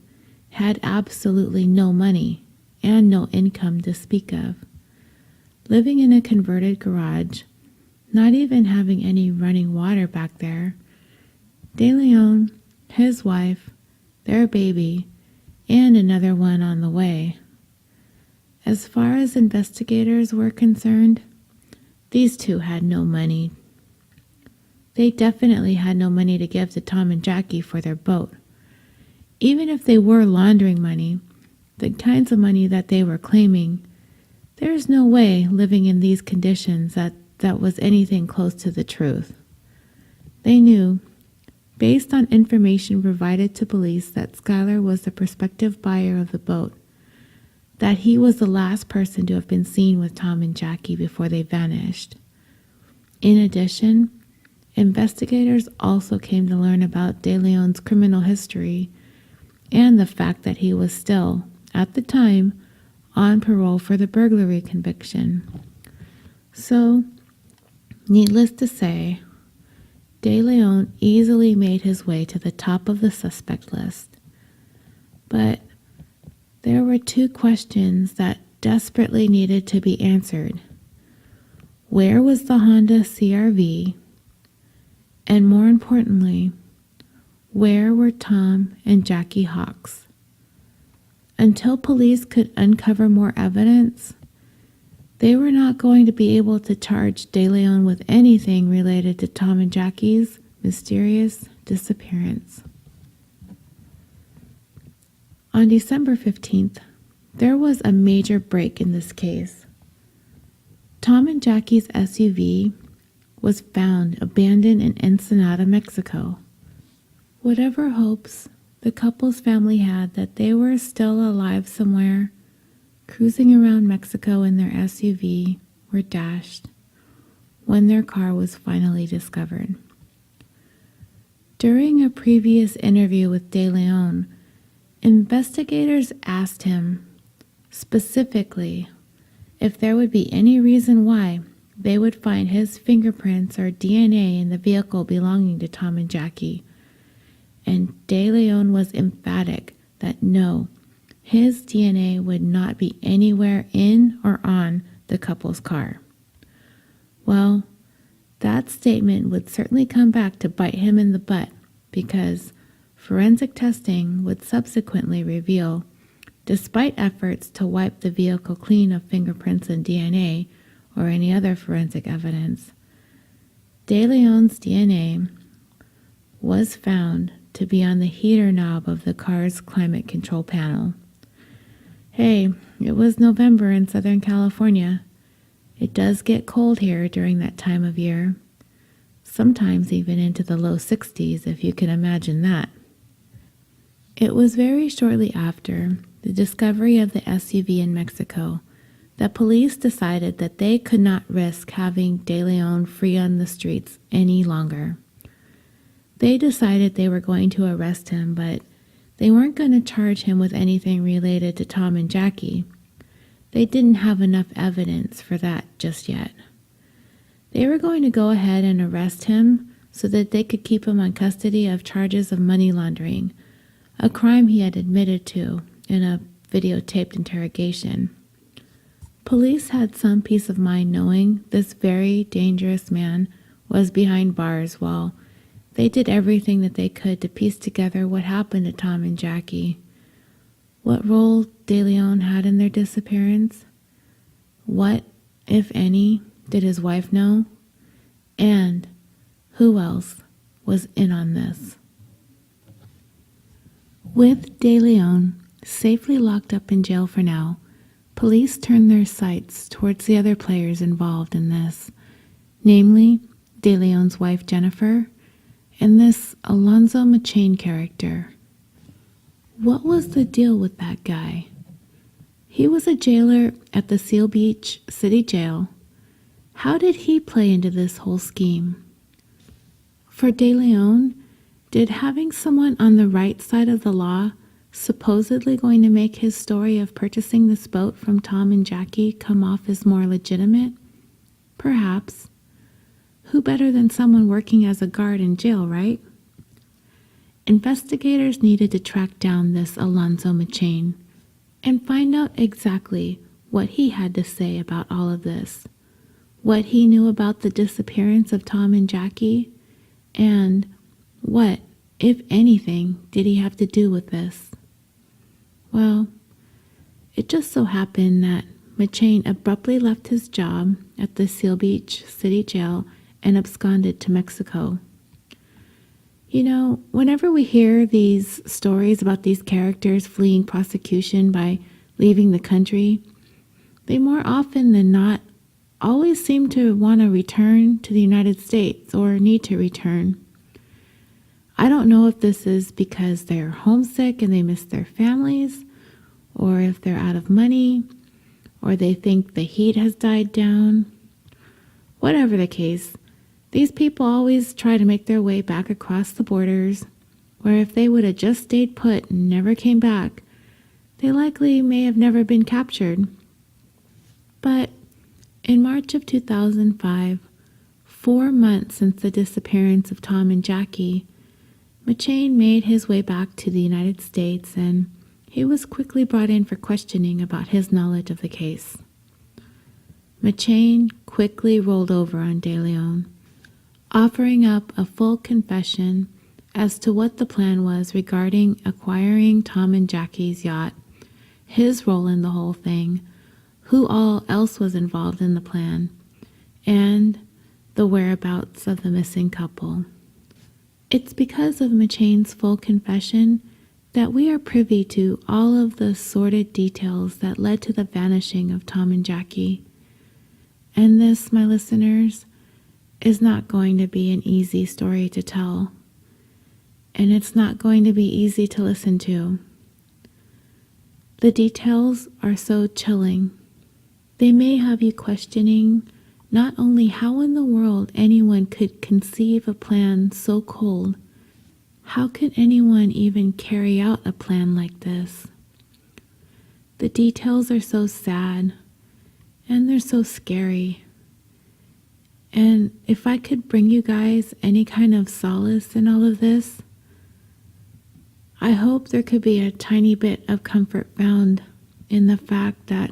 had absolutely no money and no income to speak of. Living in a converted garage, not even having any running water back there, De Leon, his wife, their baby, and another one on the way. As far as investigators were concerned, these two had no money. They definitely had no money to give to Tom and Jackie for their boat. Even if they were laundering money, the kinds of money that they were claiming, there's no way living in these conditions that was anything close to the truth. They knew, based on information provided to police, that Skylar was the prospective buyer of the boat, that he was the last person to have been seen with Tom and Jackie before they vanished. In addition, investigators also came to learn about De Leon's criminal history and the fact that he was still, at the time, on parole for the burglary conviction. So, needless to say, De Leon easily made his way to the top of the suspect list. But there were two questions that desperately needed to be answered. Where was the Honda CR-V? And more importantly, where were Tom and Jackie Hawks? Until police could uncover more evidence, they were not going to be able to charge De Leon with anything related to Tom and Jackie's mysterious disappearance. On December 15th, there was a major break in this case. Tom and Jackie's SUV was found abandoned in Ensenada, Mexico. Whatever hopes the couple's family had that they were still alive somewhere, cruising around Mexico in their SUV, were dashed when their car was finally discovered. During a previous interview with De Leon, investigators asked him specifically if there would be any reason why they would find his fingerprints or DNA in the vehicle belonging to Tom and Jackie. And De Leon was emphatic that no, his DNA would not be anywhere in or on the couple's car. Well, that statement would certainly come back to bite him in the butt, because forensic testing would subsequently reveal, despite efforts to wipe the vehicle clean of fingerprints and DNA or any other forensic evidence, De Leon's DNA was found to be on the heater knob of the car's climate control panel. Hey, it was November in Southern California. It does get cold here during that time of year, sometimes even into the low 60s, if you can imagine that. It was very shortly after the discovery of the SUV in Mexico that police decided that they could not risk having De Leon free on the streets any longer. They decided they were going to arrest him, but They weren't going to charge him with anything related to Tom and Jackie. They didn't have enough evidence for that just yet. They were going to go ahead and arrest him so that they could keep him on custody of charges of money laundering, a crime he had admitted to in a videotaped interrogation. Police had some peace of mind knowing this very dangerous man was behind bars while they did everything that they could to piece together what happened to Tom and Jackie. What role DeLeon had in their disappearance? What, if any, did his wife know? And who else was in on this? With DeLeon safely locked up in jail for now, police turned their sights towards the other players involved in this, namely DeLeon's wife Jennifer and this Alonzo McChain character. What was the deal with that guy? He was a jailer at the Seal Beach City Jail. How did he play into this whole scheme? For DeLeon, did having someone on the right side of the law supposedly going to make his story of purchasing this boat from Tom and Jackie come off as more legitimate? Perhaps. Who better than someone working as a guard in jail, right? Investigators needed to track down this Alonzo McChain and find out exactly what he had to say about all of this, what he knew about the disappearance of Tom and Jackie, and what, if anything, did he have to do with this? Well, it just so happened that McChain abruptly left his job at the Seal Beach City Jail and absconded to Mexico. You know, whenever we hear these stories about these characters fleeing prosecution by leaving the country, they more often than not always seem to want to return to the United States or need to return. I don't know if this is because they're homesick and they miss their families, or if they're out of money, or they think the heat has died down. Whatever the case, these people always try to make their way back across the borders, where if they would have just stayed put and never came back, they likely may have never been captured. But in March of 2005, 4 months since the disappearance of Tom and Jackie, McChain made his way back to the United States, and he was quickly brought in for questioning about his knowledge of the case. McChain quickly rolled over on DeLeon, offering up a full confession as to what the plan was regarding acquiring Tom and Jackie's yacht, his role in the whole thing, who all else was involved in the plan, and the whereabouts of the missing couple. It's because of McChain's full confession that we are privy to all of the sordid details that led to the vanishing of Tom and Jackie. And this, my listeners, is not going to be an easy story to tell. And it's not going to be easy to listen to. The details are so chilling. They may have you questioning not only how in the world anyone could conceive a plan so cold, how could anyone even carry out a plan like this? The details are so sad, and they're so scary. And if I could bring you guys any kind of solace in all of this, I hope there could be a tiny bit of comfort found in the fact that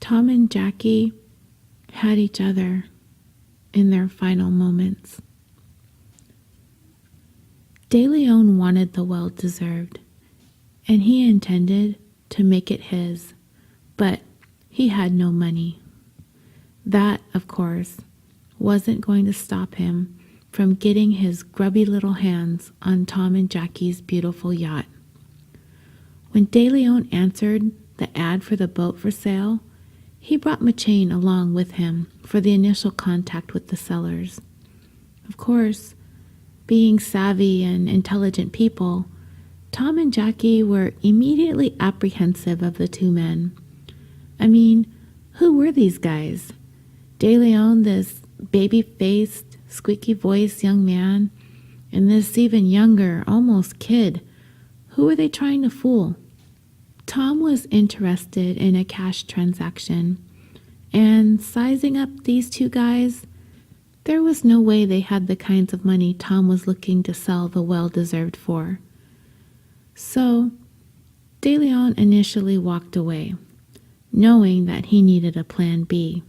Tom and Jackie had each other in their final moments. DeLeon wanted the well-deserved, and he intended to make it his, but he had no money. That, of course, wasn't going to stop him from getting his grubby little hands on Tom and Jackie's beautiful yacht. When DeLeon answered the ad for the boat for sale, he brought McChain along with him for the initial contact with the sellers. Of course, being savvy and intelligent people, Tom and Jackie were immediately apprehensive of the two men. I mean, who were these guys? DeLeon, this baby-faced, squeaky-voiced young man, and this even younger, almost kid, Who were they trying to fool? Tom was interested in a cash transaction, and sizing up these two guys, there was no way they had the kinds of money Tom was looking to sell the well-deserved for. So, De Leon initially walked away, knowing that he needed a plan B.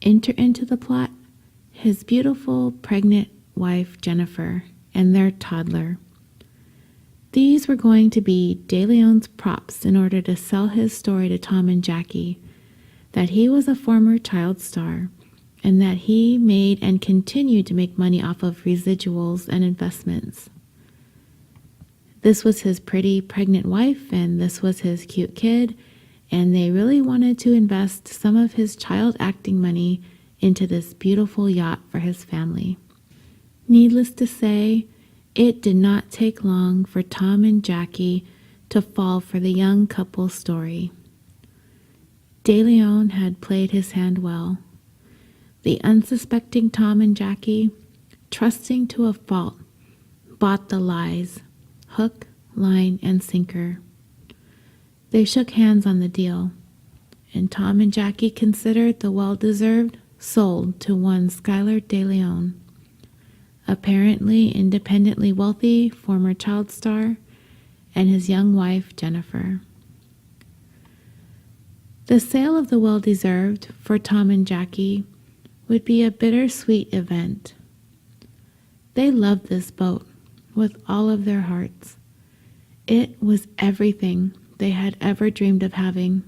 Enter into the plot his beautiful, pregnant wife, Jennifer, and their toddler. These were going to be De Leon's props in order to sell his story to Tom and Jackie, that he was a former child star, and that he made and continued to make money off of residuals and investments. This was his pretty pregnant wife, and this was his cute kid, and they really wanted to invest some of his child acting money into this beautiful yacht for his family. Needless to say, it did not take long for Tom and Jackie to fall for the young couple's story. De Leon had played his hand well. The unsuspecting Tom and Jackie, trusting to a fault, bought the lies, hook, line, and sinker. They shook hands on the deal, and Tom and Jackie considered the well-deserved sold to one Skylar De Leon, apparently independently wealthy former child star, and his young wife, Jennifer. The sale of the well-deserved for Tom and Jackie would be a bittersweet event. They loved this boat with all of their hearts. It was everything they had ever dreamed of having.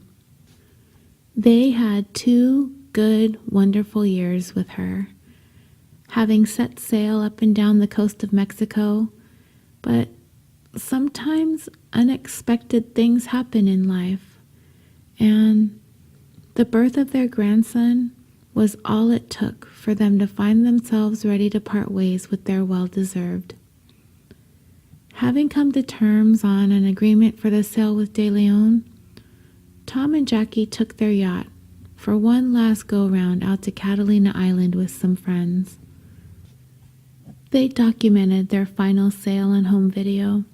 They had 2 good, wonderful years with her, having set sail up and down the coast of Mexico, but sometimes unexpected things happen in life, and the birth of their grandson was all it took for them to find themselves ready to part ways with their well-deserved. Having come to terms on an agreement for the sale with De Leon, Tom and Jackie took their yacht for one last go-round out to Catalina Island with some friends. They documented their final sail and home video.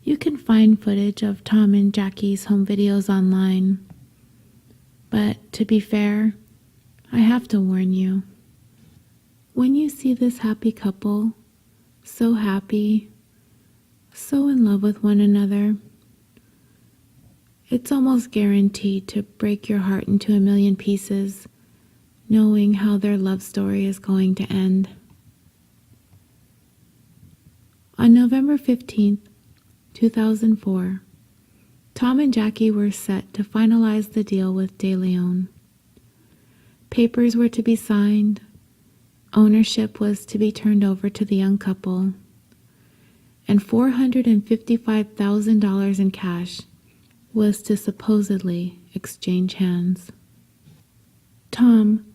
You can find footage of Tom and Jackie's home videos online. But to be fair, I have to warn you. When you see this happy couple, so happy, so in love with one another, it's almost guaranteed to break your heart into a million pieces, knowing how their love story is going to end. On November 15th, 2004, Tom and Jackie were set to finalize the deal with De Leon. Papers were to be signed, ownership was to be turned over to the young couple, and $455,000 in cash was to supposedly exchange hands. Tom,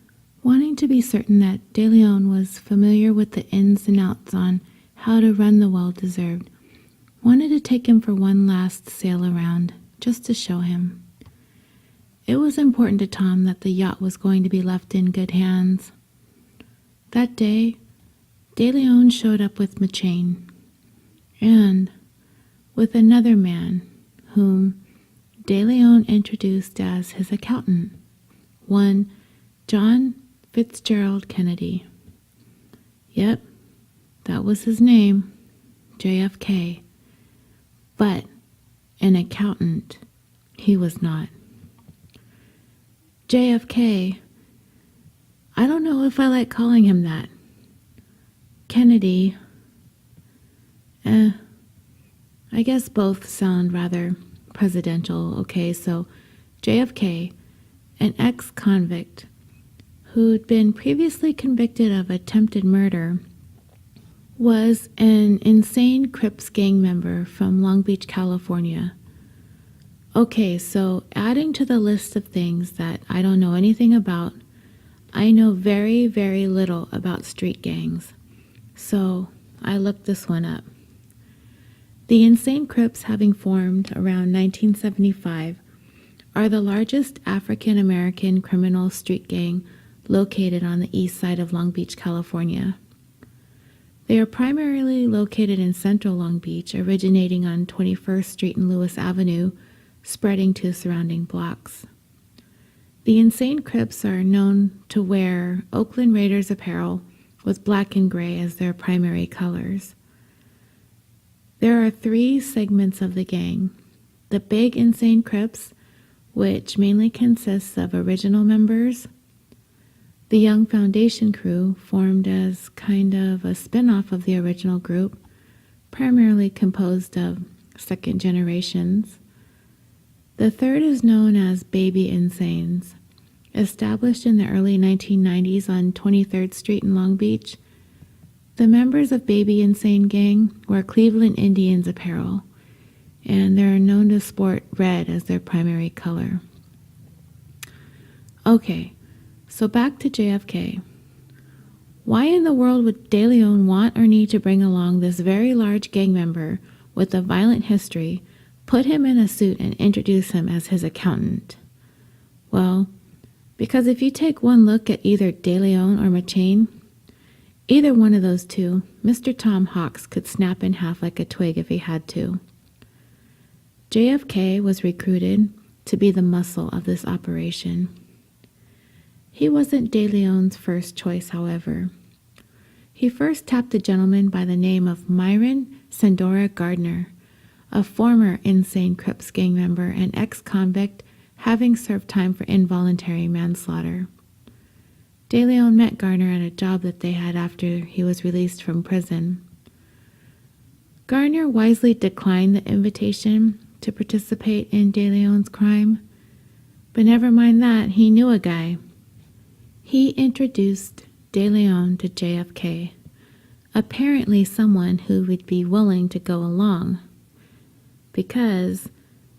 wanting to be certain that De Leon was familiar with the ins and outs on how to run the well-deserved, wanted to take him for one last sail around, just to show him. It was important to Tom that the yacht was going to be left in good hands. That day, De Leon showed up with McChain, and with another man whom De Leon introduced as his accountant, one John Fitzgerald Kennedy. Yep, that was his name, JFK. But an accountant he was not. JFK, I don't know if I like calling him that. Kennedy, I guess both sound rather presidential. Okay, so JFK, an ex-convict who'd been previously convicted of attempted murder, was an insane Crips gang member from Long Beach, California. Okay, so adding to the list of things that I don't know anything about, I know very, very little about street gangs. So I looked this one up. The Insane Crips, having formed around 1975, are the largest African-American criminal street gang located on the east side of Long Beach, California. They are primarily located in central Long Beach, originating on 21st Street and Lewis Avenue, spreading to surrounding blocks. The Insane Crips are known to wear Oakland Raiders apparel with black and gray as their primary colors. There are 3 segments of the gang: the Big Insane Crips, which mainly consists of original members; the Young Foundation crew, formed as kind of a spin-off of the original group, primarily composed of second generations. The third is known as Baby Insanes. Established in the early 1990s on 23rd Street in Long Beach, the members of Baby Insane Gang wear Cleveland Indians apparel, and they're known to sport red as their primary color. Okay, so back to JFK. Why in the world would De Leon want or need to bring along this very large gang member with a violent history, put him in a suit, and introduce him as his accountant? Well, because if you take one look at either De Leon or McChain, either one of those two, Mr. Tom Hawks could snap in half like a twig if he had to. JFK was recruited to be the muscle of this operation. He wasn't De Leon's first choice, however. He first tapped a gentleman by the name of Myron Sandora Gardner, a former Insane Crips gang member and ex-convict having served time for involuntary manslaughter. De Leon met Gardner at a job that they had after he was released from prison. Gardner wisely declined the invitation to participate in De Leon's crime, but never mind that, he knew a guy. He introduced De Leon to JFK, apparently someone who would be willing to go along, because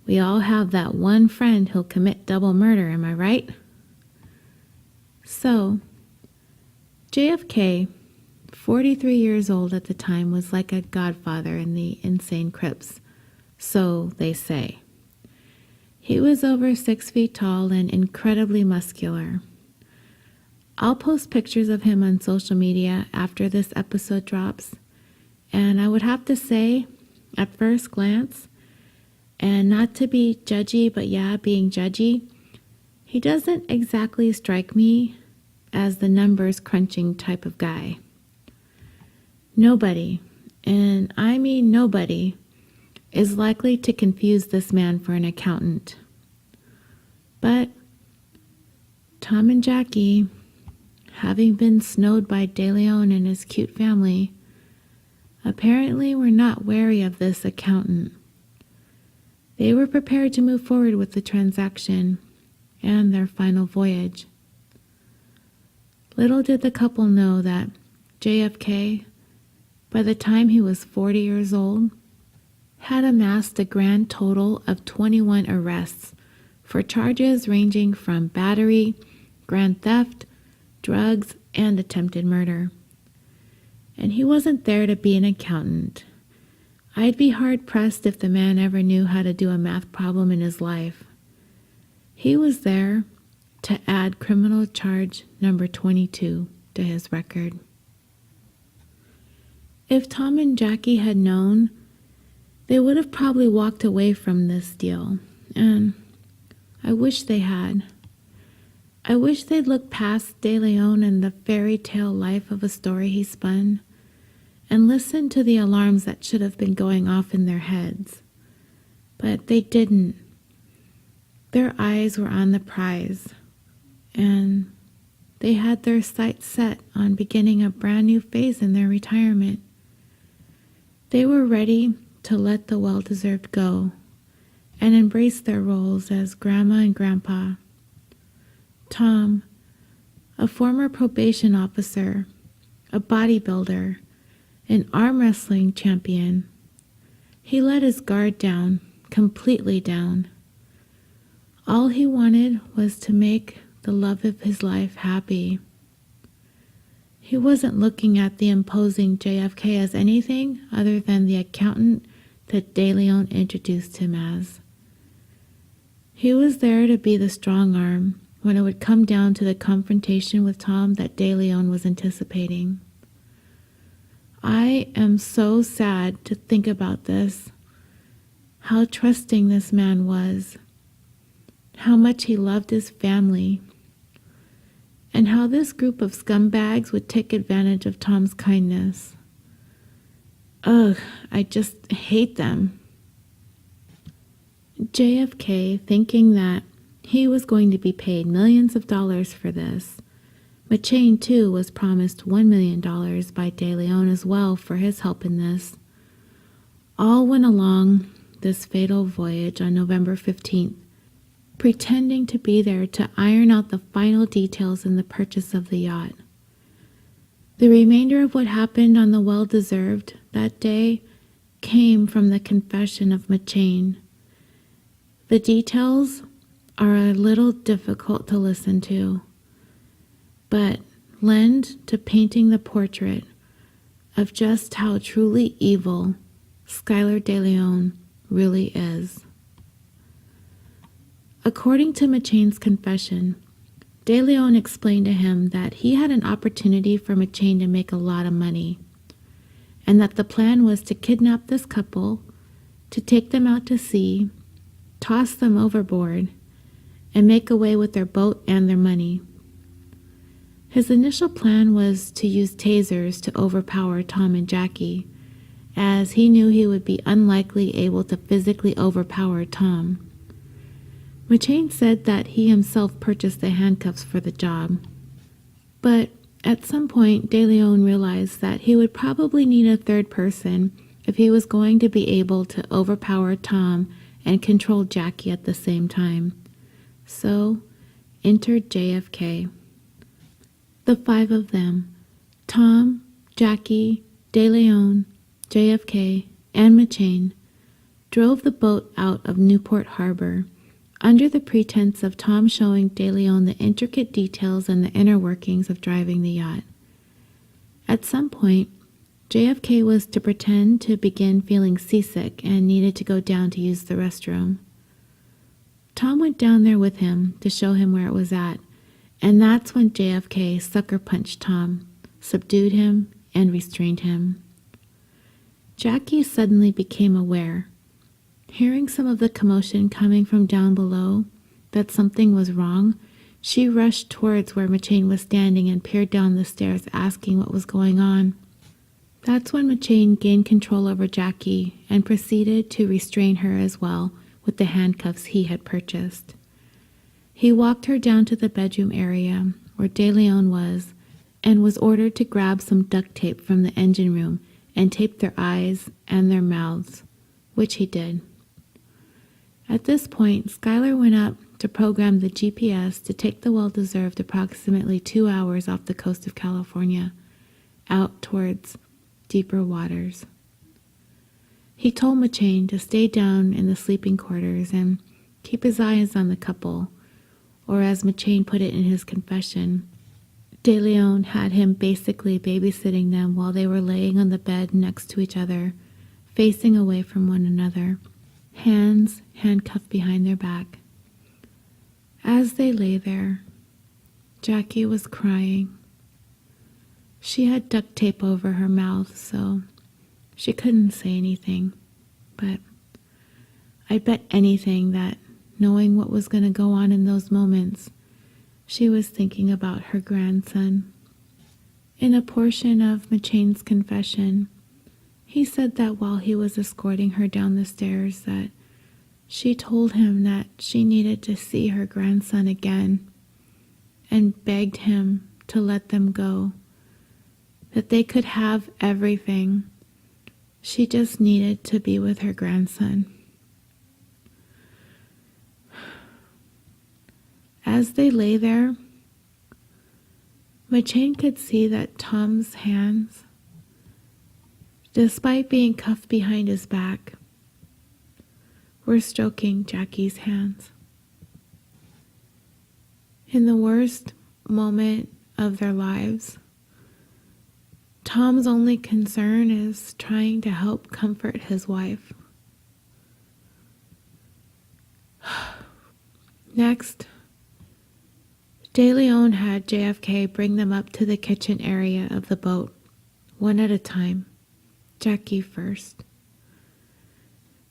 we all have that one friend who'll commit double murder, am I right? So, JFK, 43 years old at the time, was like a godfather in the Insane Crips, so they say. He was over 6 feet tall and incredibly muscular. I'll post pictures of him on social media after this episode drops, and I would have to say, at first glance, and not to be judgy, but yeah, being judgy, he doesn't exactly strike me as the numbers crunching type of guy. Nobody, and I mean nobody, is likely to confuse this man for an accountant. But Tom and Jackie, having been snowed by De Leon and his cute family, apparently were not wary of this accountant. They were prepared to move forward with the transaction and their final voyage. Little did the couple know that JFK, by the time he was 40 years old, had amassed a grand total of 21 arrests for charges ranging from battery, grand theft, drugs, and attempted murder. And he wasn't there to be an accountant. I'd be hard-pressed if the man ever knew how to do a math problem in his life. He was there to add criminal charge number 22 to his record. If Tom and Jackie had known, they would have probably walked away from this deal, and I wish they had. I wish they'd looked past De Leon and the fairy tale life of a story he spun, and listened to the alarms that should have been going off in their heads. But they didn't. Their eyes were on the prize, and they had their sights set on beginning a brand new phase in their retirement. They were ready to let the well-deserved go and embrace their roles as Grandma and Grandpa. Tom, a former probation officer, a bodybuilder, an arm wrestling champion, he let his guard down, completely down. All he wanted was to make the love of his life happy. He wasn't looking at the imposing JFK as anything other than the accountant that De Leon introduced him as. He was there to be the strong arm when it would come down to the confrontation with Tom that De Leon was anticipating. I am so sad to think about this, how trusting this man was, how much he loved his family, and how this group of scumbags would take advantage of Tom's kindness. Ugh, I just hate them. JFK, thinking that he was going to be paid millions of dollars for this. McChain, too, was promised $1 million by De Leon as well for his help in this. All went along this fatal voyage on November 15th, pretending to be there to iron out the final details in the purchase of the yacht. The remainder of what happened on the Well-Deserved that day came from the confession of McChain. The details are a little difficult to listen to, but lend to painting the portrait of just how truly evil Schuyler De Leon really is. According to McChain's confession, De Leon explained to him that he had an opportunity for McChain to make a lot of money, and that the plan was to kidnap this couple, to take them out to sea, toss them overboard, and make away with their boat and their money. His initial plan was to use tasers to overpower Tom and Jackie, as he knew he would be unlikely able to physically overpower Tom. McChain said that he himself purchased the handcuffs for the job. But at some point, De Leon realized that he would probably need a third person if he was going to be able to overpower Tom and control Jackie at the same time. So, entered JFK. The five of them, Tom, Jackie, De Leon, JFK, and McChain, drove the boat out of Newport Harbor, under the pretense of Tom showing De Leon the intricate details and the inner workings of driving the yacht. At some point, JFK was to pretend to begin feeling seasick and needed to go down to use the restroom. Tom went down there with him to show him where it was at, and that's when JFK sucker punched Tom, subdued him, and restrained him. Jackie suddenly became aware, hearing some of the commotion coming from down below, that something was wrong. She rushed towards where McChain was standing and peered down the stairs asking what was going on. That's when McChain gained control over Jackie and proceeded to restrain her as well with the handcuffs he had purchased. He walked her down to the bedroom area where De Leon was and was ordered to grab some duct tape from the engine room and tape their eyes and their mouths, which he did. At this point, Schuyler went up to program the GPS to take the Well-Deserved approximately 2 hours off the coast of California, out towards deeper waters. He told McChain to stay down in the sleeping quarters and keep his eyes on the couple, or as McChain put it in his confession, De Leon had him basically babysitting them while they were laying on the bed next to each other, facing away from one another, hands handcuffed behind their back. As they lay there, Jackie was crying. She had duct tape over her mouth, so she couldn't say anything, but I bet anything that, knowing what was going to go on in those moments, she was thinking about her grandson. In a portion of McChain's confession, he said that while he was escorting her down the stairs that she told him that she needed to see her grandson again and begged him to let them go, that they could have everything. She just needed to be with her grandson. As they lay there, McChain could see that Tom's hands, despite being cuffed behind his back, were stroking Jackie's hands. In the worst moment of their lives, Tom's only concern is trying to help comfort his wife. Next, De Leon had JFK bring them up to the kitchen area of the boat, one at a time. Jackie first.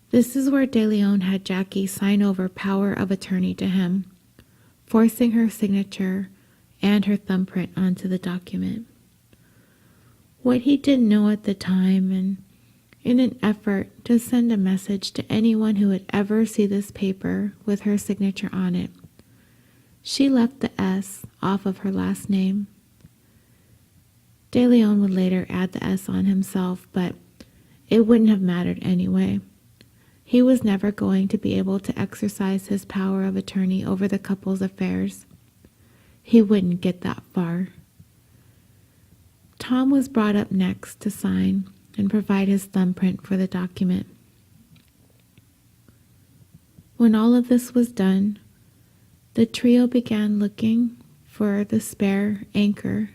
This is where De Leon had Jackie sign over power of attorney to him, forcing her signature and her thumbprint onto the document. What he didn't know at the time, and in an effort to send a message to anyone who would ever see this paper with her signature on it, she left the S off of her last name. De Leon would later add the S on himself, but it wouldn't have mattered anyway. He was never going to be able to exercise his power of attorney over the couple's affairs. He wouldn't get that far. Tom was brought up next to sign and provide his thumbprint for the document. When all of this was done, the trio began looking for the spare anchor,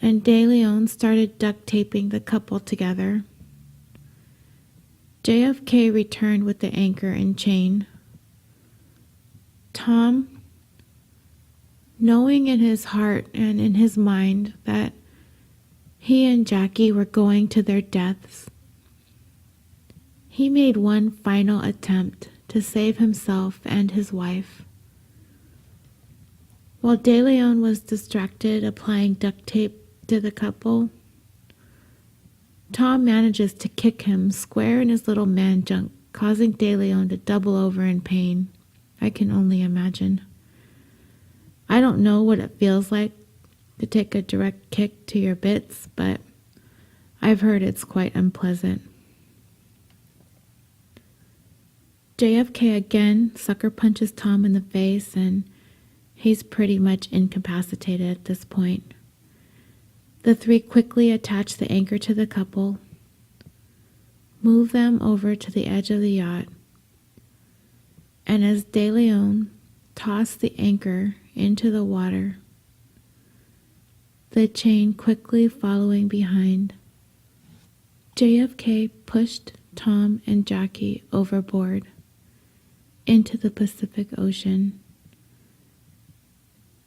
and De Leon started duct taping the couple together. JFK returned with the anchor and chain. Tom, knowing in his heart and in his mind that he and Jackie were going to their deaths, he made one final attempt to save himself and his wife. While De Leon was distracted applying duct tape to the couple, Tom manages to kick him square in his little man junk, causing De Leon to double over in pain. I can only imagine. I don't know what it feels like to take a direct kick to your bits, but I've heard it's quite unpleasant. JFK again sucker punches Tom in the face, and he's pretty much incapacitated at this point. The three quickly attach the anchor to the couple, move them over to the edge of the yacht, and as De Leon tossed the anchor into the water, the chain quickly following behind, JFK pushed Tom and Jackie overboard into the Pacific Ocean,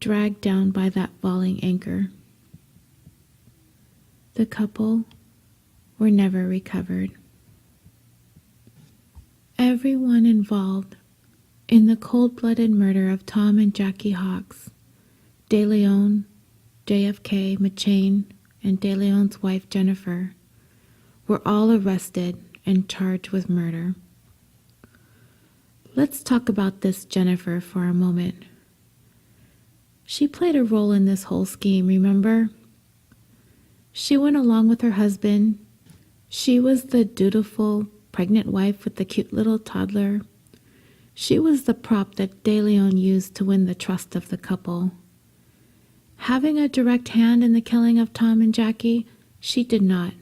dragged down by that falling anchor. The couple were never recovered. Everyone involved in the cold-blooded murder of Tom and Jackie Hawks, De Leon, JFK, McChain, and De Leon's wife Jennifer, were all arrested and charged with murder. Let's talk about this Jennifer for a moment. She played a role in this whole scheme, remember? She went along with her husband. She was the dutiful, pregnant wife with the cute little toddler. She was the prop that De Leon used to win the trust of the couple. Having a direct hand in the killing of Tom and Jackie, she did not.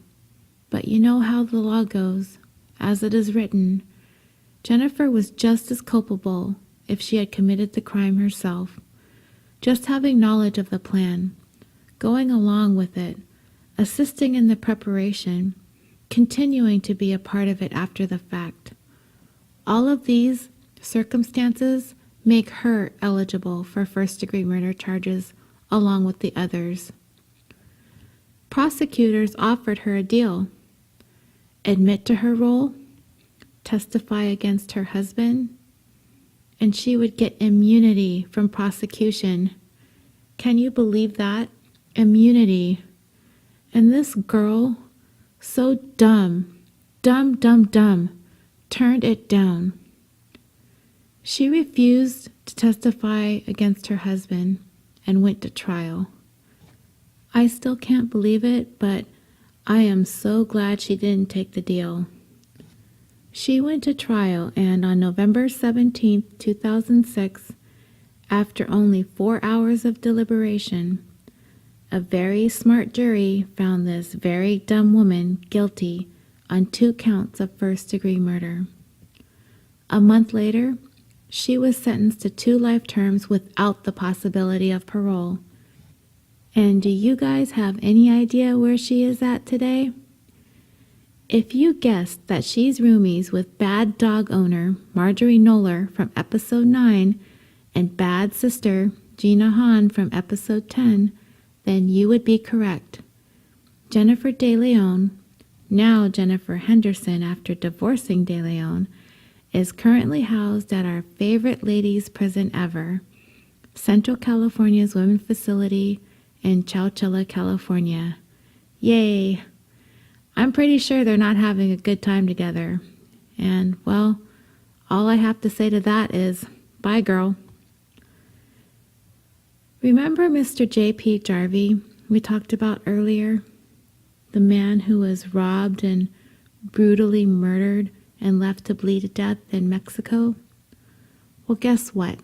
But you know how the law goes. As it is written, Jennifer was just as culpable if she had committed the crime herself. Just having knowledge of the plan, going along with it, assisting in the preparation, continuing to be a part of it after the fact. All of these circumstances make her eligible for first-degree murder charges along with the others. Prosecutors offered her a deal: admit to her role, testify against her husband, and she would get immunity from prosecution. Can you believe that? Immunity. And this girl, so dumb, turned it down. She refused to testify against her husband and went to trial. I still can't believe it, but I am so glad she didn't take the deal. She went to trial, and on November 17, 2006, after only 4 hours of deliberation, a very smart jury found this very dumb woman guilty on 2 counts of first-degree murder. A month later, she was sentenced to 2 life terms without the possibility of parole. And do you guys have any idea where she is at today? If you guessed that she's roomies with bad dog owner Marjorie Knoller from episode 9 and bad sister Gina Hahn from episode 10, then you would be correct. Jennifer De Leon Now Jennifer Henderson, after divorcing De Leon, is currently housed at our favorite ladies' prison ever, Central California's Women's Facility in Chowchilla, California. Yay! I'm pretty sure they're not having a good time together. And, well, all I have to say to that is, bye, girl. Remember Mr. J.P. Jarvie we talked about earlier? The man who was robbed and brutally murdered and left to bleed to death in Mexico? Well, guess what?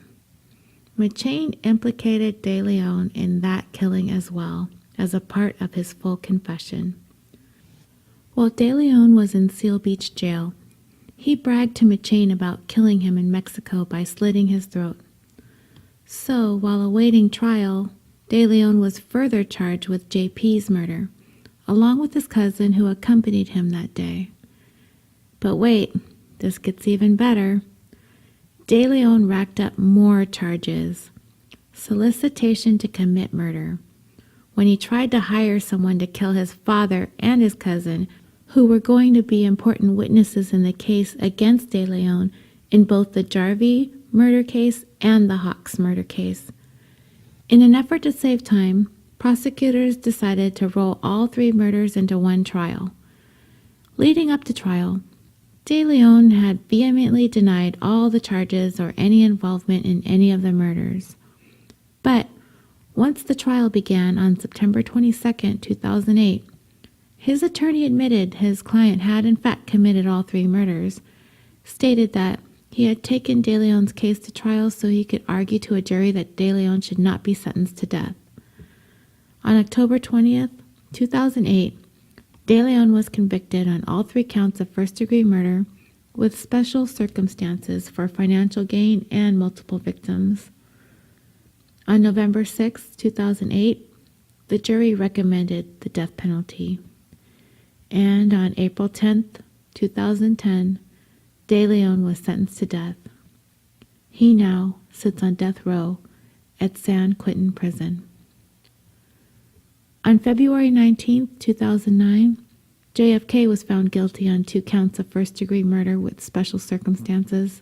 McChain implicated De Leon in that killing as well, as a part of his full confession. While De Leon was in Seal Beach jail, he bragged to McChain about killing him in Mexico by slitting his throat. So, while awaiting trial, De Leon was further charged with JP's murder, along with his cousin who accompanied him that day. But wait, this gets even better. De Leon racked up more charges. Solicitation to commit murder, when he tried to hire someone to kill his father and his cousin, who were going to be important witnesses in the case against De Leon in both the Jarvie murder case and the Hawks murder case. In an effort to save time, prosecutors decided to roll all three murders into one trial. Leading up to trial, De Leon had vehemently denied all the charges or any involvement in any of the murders. But once the trial began on September 22, 2008, his attorney admitted his client had in fact committed all three murders, stated that he had taken De Leon's case to trial so he could argue to a jury that De Leon should not be sentenced to death. On October 20th, 2008, De Leon was convicted on all three counts of first-degree murder with special circumstances for financial gain and multiple victims. On November 6, 2008, the jury recommended the death penalty. And on April 10, 2010, De Leon was sentenced to death. He now sits on death row at San Quentin Prison. On February 19, 2009, JFK was found guilty on 2 counts of first-degree murder with special circumstances.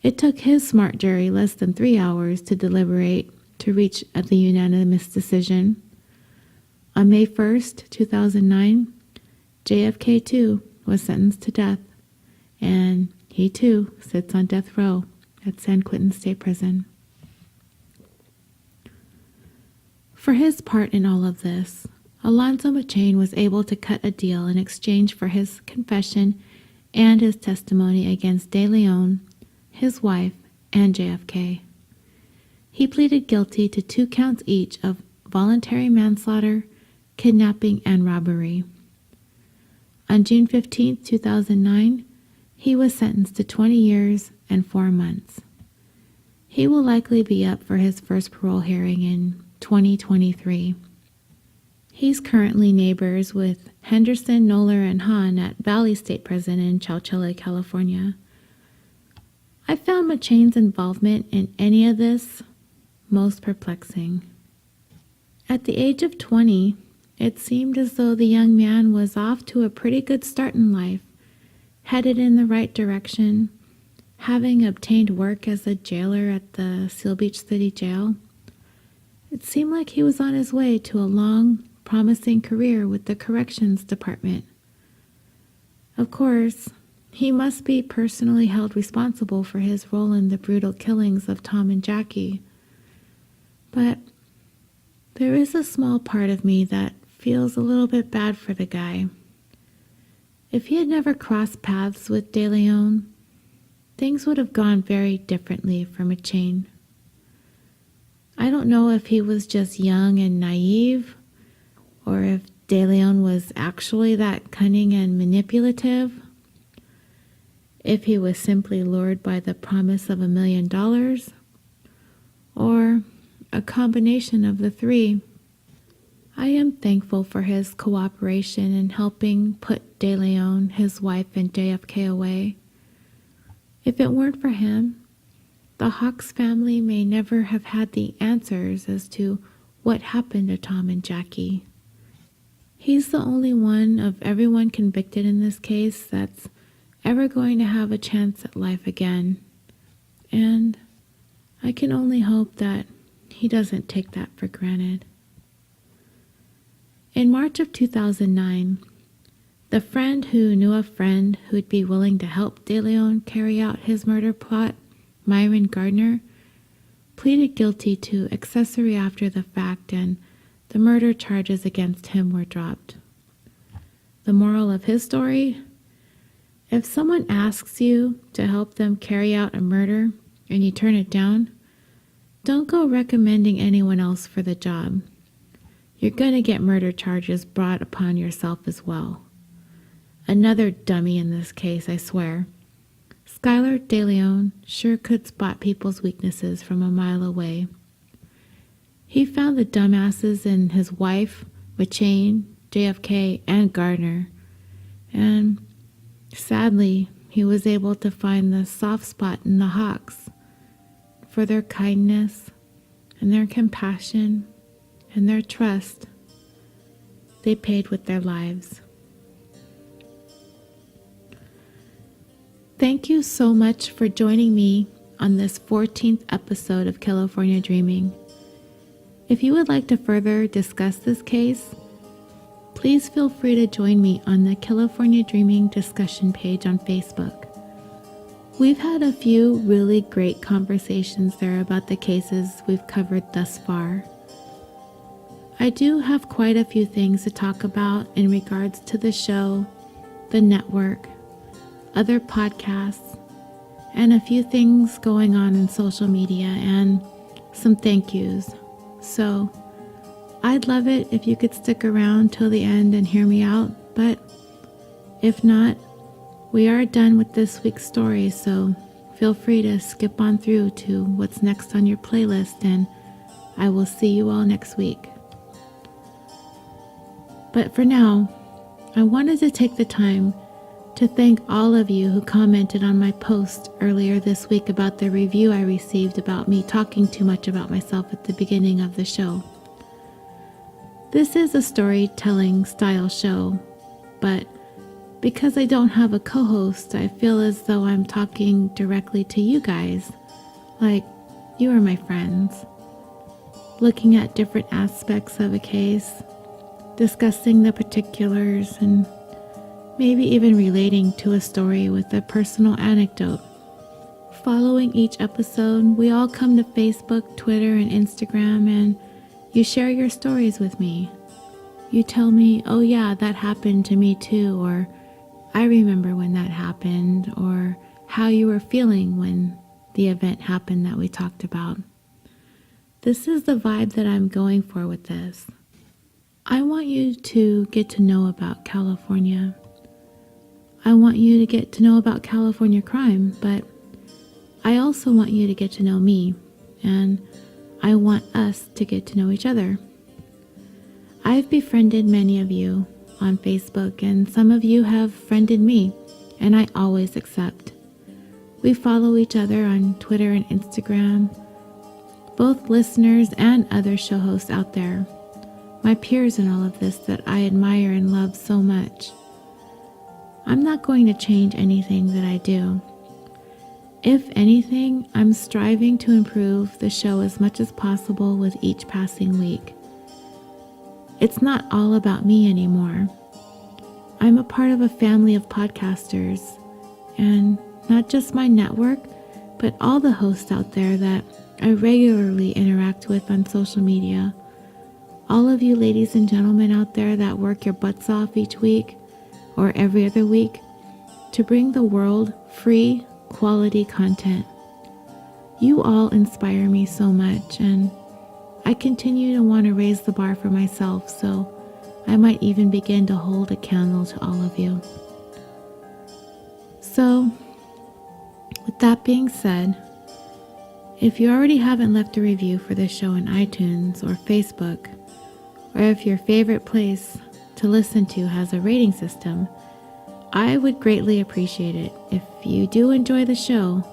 It took his smart jury less than 3 hours to deliberate to reach the unanimous decision. On May 1, 2009, JFK too was sentenced to death, and he too sits on death row at San Quentin State Prison. For his part in all of this, Alonzo McChain was able to cut a deal in exchange for his confession and his testimony against De Leon, his wife, and JFK. He pleaded guilty to 2 counts each of voluntary manslaughter, kidnapping, and robbery. On June 15, 2009, he was sentenced to 20 years and 4 months. He will likely be up for his first parole hearing in 2023. He's currently neighbors with Henderson, Noller, and Hahn at Valley State Prison in Chowchilla, California. I found McChain's involvement in any of this most perplexing. At the age of 20, it seemed as though the young man was off to a pretty good start in life, headed in the right direction, having obtained work as a jailer at the Seal Beach City Jail. It seemed like he was on his way to a long, promising career with the Corrections Department. Of course, he must be personally held responsible for his role in the brutal killings of Tom and Jackie. But there is a small part of me that feels a little bit bad for the guy. If he had never crossed paths with De Leon, things would have gone very differently for McChain. I don't know if he was just young and naive, or if De Leon was actually that cunning and manipulative, if he was simply lured by the promise of $1 million, or a combination of the three. I am thankful for his cooperation in helping put De Leon, his wife, and JFK away. If it weren't for him, the Hawks family may never have had the answers as to what happened to Tom and Jackie. He's the only one of everyone convicted in this case that's ever going to have a chance at life again. And I can only hope that he doesn't take that for granted. In March of 2009, the friend who knew a friend who'd be willing to help DeLeon carry out his murder plot, Myron Gardner, pleaded guilty to accessory after the fact, and the murder charges against him were dropped. The moral of his story? If someone asks you to help them carry out a murder and you turn it down, don't go recommending anyone else for the job. You're going to get murder charges brought upon yourself as well. Another dummy in this case, I swear. Skylar DeLeon sure could spot people's weaknesses from a mile away. He found the dumbasses in his wife, McChain, JFK, and Gardner. And sadly, he was able to find the soft spot in the Hawks for their kindness and their compassion and their trust. They paid with their lives. Thank you so much for joining me on this 14th episode of California Dreaming. If you would like to further discuss this case, please feel free to join me on the California Dreaming discussion page on Facebook. We've had a few really great conversations there about the cases we've covered thus far. I do have quite a few things to talk about in regards to the show, the network, other podcasts, and a few things going on in social media and some thank yous. So I'd love it if you could stick around till the end and hear me out, but if not, we are done with this week's story, so feel free to skip on through to what's next on your playlist, and I will see you all next week. But for now, I wanted to take the time to thank all of you who commented on my post earlier this week about the review I received about me talking too much about myself at the beginning of the show. This is a storytelling style show, but because I don't have a co-host, I feel as though I'm talking directly to you guys, like you are my friends, looking at different aspects of a case, discussing the particulars, and maybe even relating to a story with a personal anecdote. Following each episode, we all come to Facebook, Twitter, and Instagram, and you share your stories with me. You tell me, oh yeah, that happened to me too, or I remember when that happened, or how you were feeling when the event happened that we talked about. This is the vibe that I'm going for with this. I want you to get to know about California. I want you to get to know about California crime, but I also want you to get to know me, and I want us to get to know each other. I've befriended many of you on Facebook, and some of you have friended me, and I always accept. We follow each other on Twitter and Instagram, both listeners and other show hosts out there, my peers in all of this that I admire and love so much. I'm not going to change anything that I do. If anything, I'm striving to improve the show as much as possible with each passing week. It's not all about me anymore. I'm a part of a family of podcasters, and not just my network, but all the hosts out there that I regularly interact with on social media. All of you ladies and gentlemen out there that work your butts off each week or every other week to bring the world free, quality content. You all inspire me so much, and I continue to want to raise the bar for myself, so I might even begin to hold a candle to all of you. So, with that being said, if you already haven't left a review for this show on iTunes or Facebook, or if your favorite place to listen to has a rating system, I would greatly appreciate it if you do enjoy the show,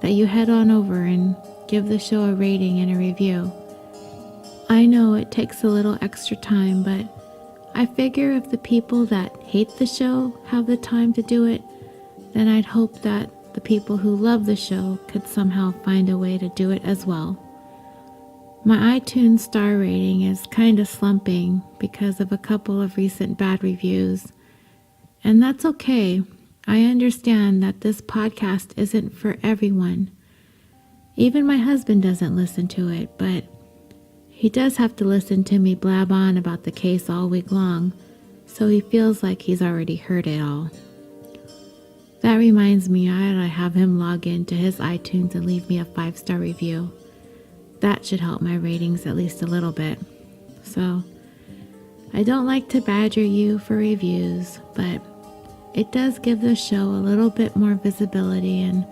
that you head on over and give the show a rating and a review. I know it takes a little extra time, but I figure if the people that hate the show have the time to do it, then I'd hope that the people who love the show could somehow find a way to do it as well. My iTunes star rating is kinda slumping because of a couple of recent bad reviews. And that's okay. I understand that this podcast isn't for everyone. Even my husband doesn't listen to it, but he does have to listen to me blab on about the case all week long, so he feels like he's already heard it all. That reminds me, I ought to have him log into his iTunes and leave me a 5-star review. That should help my ratings at least a little bit. So, I don't like to badger you for reviews, but it does give the show a little bit more visibility, and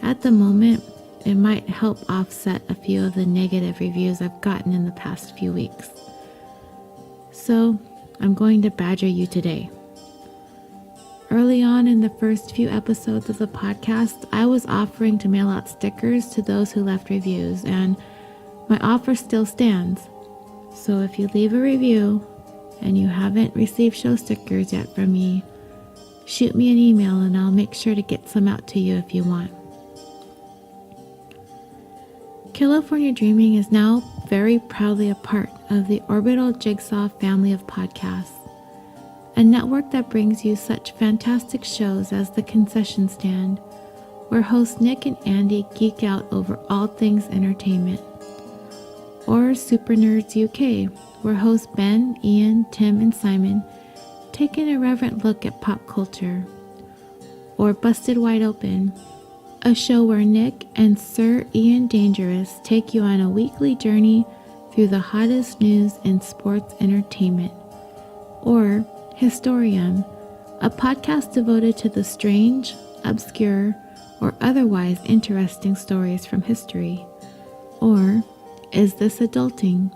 at the moment, it might help offset a few of the negative reviews I've gotten in the past few weeks. So, I'm going to badger you today. Early on in the first few episodes of the podcast, I was offering to mail out stickers to those who left reviews, and my offer still stands. So if you leave a review and you haven't received show stickers yet from me, shoot me an email and I'll make sure to get some out to you if you want. California Dreaming is now very proudly a part of the Orbital Jigsaw family of podcasts, a network that brings you such fantastic shows as The Concession Stand, where hosts Nick and Andy geek out over all things entertainment, or Super Nerds UK, where hosts Ben, Ian, Tim, and Simon take an irreverent look at pop culture, or Busted Wide Open, a show where Nick and Sir Ian Dangerous take you on a weekly journey through the hottest news in sports entertainment, or Historium, a podcast devoted to the strange, obscure, or otherwise interesting stories from history, or Is This Adulting,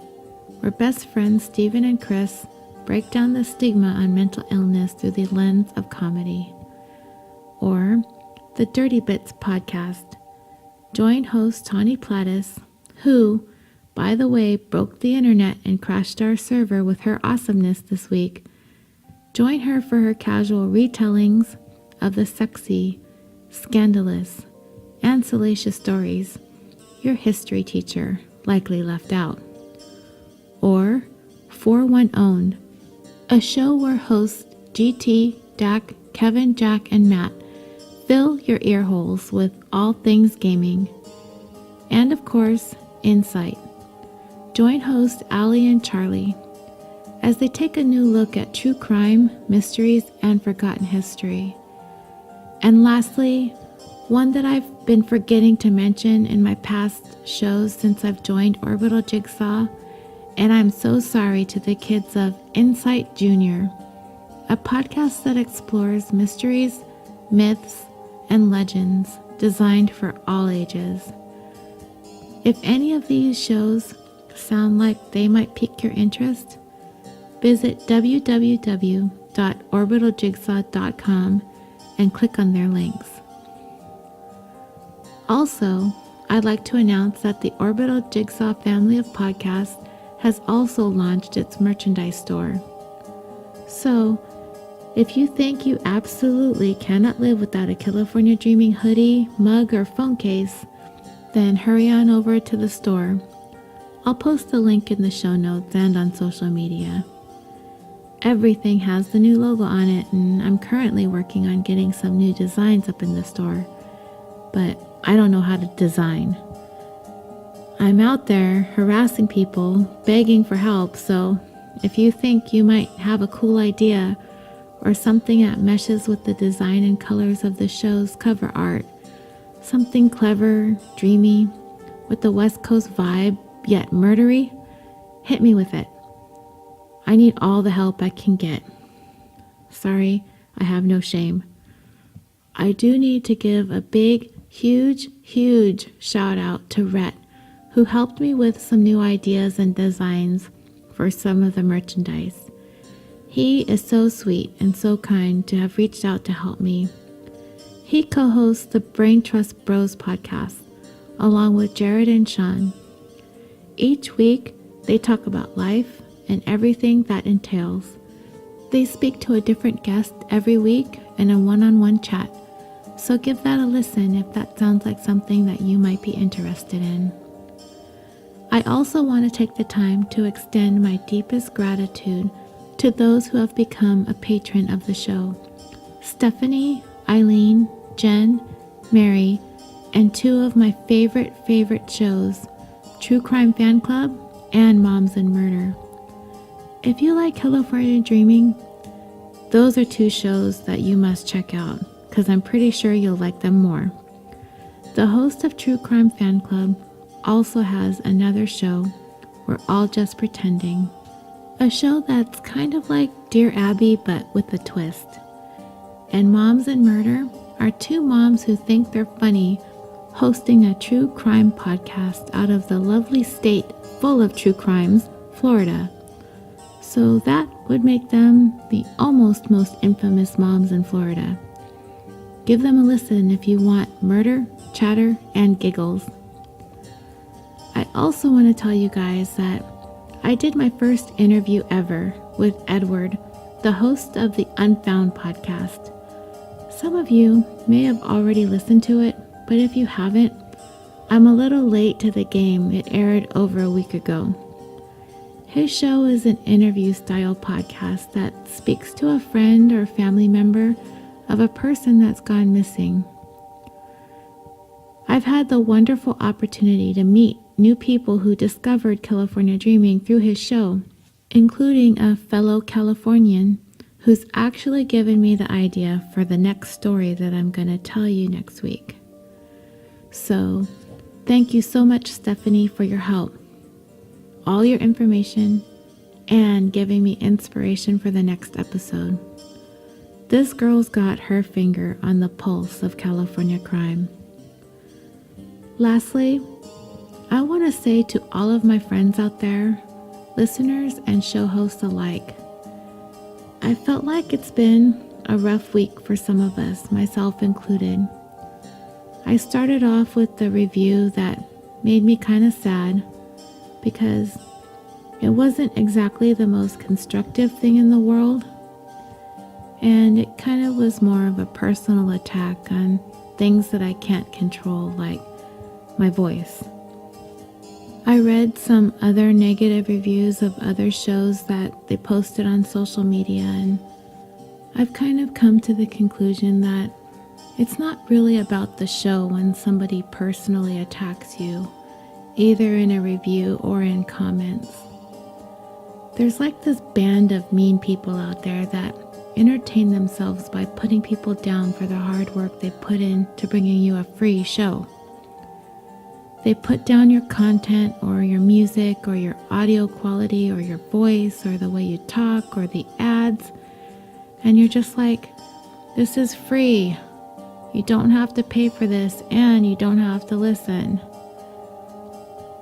where best friends Stephen and Chris break down the stigma on mental illness through the lens of comedy, or the Dirty Bits podcast. Join host Tawny Plattis, who, by the way, broke the internet and crashed our server with her awesomeness this week. Join her for her casual retellings of the sexy, scandalous, and salacious stories your history teacher likely left out. Or For One Owned, a show where hosts GT, Dak, Kevin, Jack, and Matt fill your ear holes with all things gaming. And of course, Insight. Join hosts Allie and Charlie as they take a new look at true crime, mysteries, and forgotten history. And lastly, one that I've been forgetting to mention in my past shows since I've joined Orbital Jigsaw, and I'm so sorry to the kids of Insight Junior, a podcast that explores mysteries, myths, and legends designed for all ages. If any of these shows sound like they might pique your interest, visit www.orbitaljigsaw.com and click on their links. Also, I'd like to announce that the Orbital Jigsaw family of podcasts has also launched its merchandise store. So, if you think you absolutely cannot live without a California Dreaming hoodie, mug, or phone case, then hurry on over to the store. I'll post a link in the show notes and on social media. Everything has the new logo on it, and I'm currently working on getting some new designs up in the store, but I don't know how to design. I'm out there harassing people, begging for help, so if you think you might have a cool idea or something that meshes with the design and colors of the show's cover art, something clever, dreamy, with the West Coast vibe, yet murdery, hit me with it. I need all the help I can get. Sorry, I have no shame. I do need to give a big, huge shout out to Rhett, who helped me with some new ideas and designs for some of the merchandise. He is so sweet and so kind to have reached out to help me. He co-hosts the Brain Trust Bros podcast, along with Jared and Sean. Each week, they talk about life and everything that entails, They speak to a different guest every week in a one-on-one chat, so give that a listen if that sounds like something that you might be interested in. I also want to take the time to extend my deepest gratitude to those who have become a patron of the show: Stephanie, Eileen, Jen, Mary, and two of my favorite shows, True Crime Fan Club and Moms and Murder. If you like California Dreaming, those are two shows that you must check out, because I'm pretty sure you'll like them more. The host of True Crime Fan Club also has another show, We're All Just Pretending, a show that's kind of like Dear Abby but with a twist. And Moms and Murder are two moms who think they're funny hosting a true crime podcast out of the lovely state full of true crimes, Florida. So that would make them the almost most infamous moms in Florida. Give them a listen if you want murder, chatter, and giggles. I also want to tell you guys that I did my first interview ever with Edward, the host of the Unfound podcast. Some of you may have already listened to it, but if you haven't, I'm a little late to the game. It aired over a week ago. His show is an interview-style podcast that speaks to a friend or family member of a person that's gone missing. I've had the wonderful opportunity to meet new people who discovered California Dreaming through his show, including a fellow Californian who's actually given me the idea for the next story that I'm going to tell you next week. So, thank you so much, Stephanie, for your help, all your information, and giving me inspiration for the next episode. This girl's got her finger on the pulse of California crime. Lastly, I want to say to all of my friends out there, listeners and show hosts alike, I felt like it's been a rough week for some of us, myself included. I started off with the review that made me kind of sad because it wasn't exactly the most constructive thing in the world, and it kind of was more of a personal attack on things that I can't control, like my voice. I read some other negative reviews of other shows that they posted on social media, and I've kind of come to the conclusion that it's not really about the show when somebody personally attacks you, either in a review or in comments. There's like this band of mean people out there that entertain themselves by putting people down for the hard work they put in to bringing you a free show. They put down your content or your music or your audio quality or your voice or the way you talk or the ads, and you're just like, this is free. You don't have to pay for this, and you don't have to listen.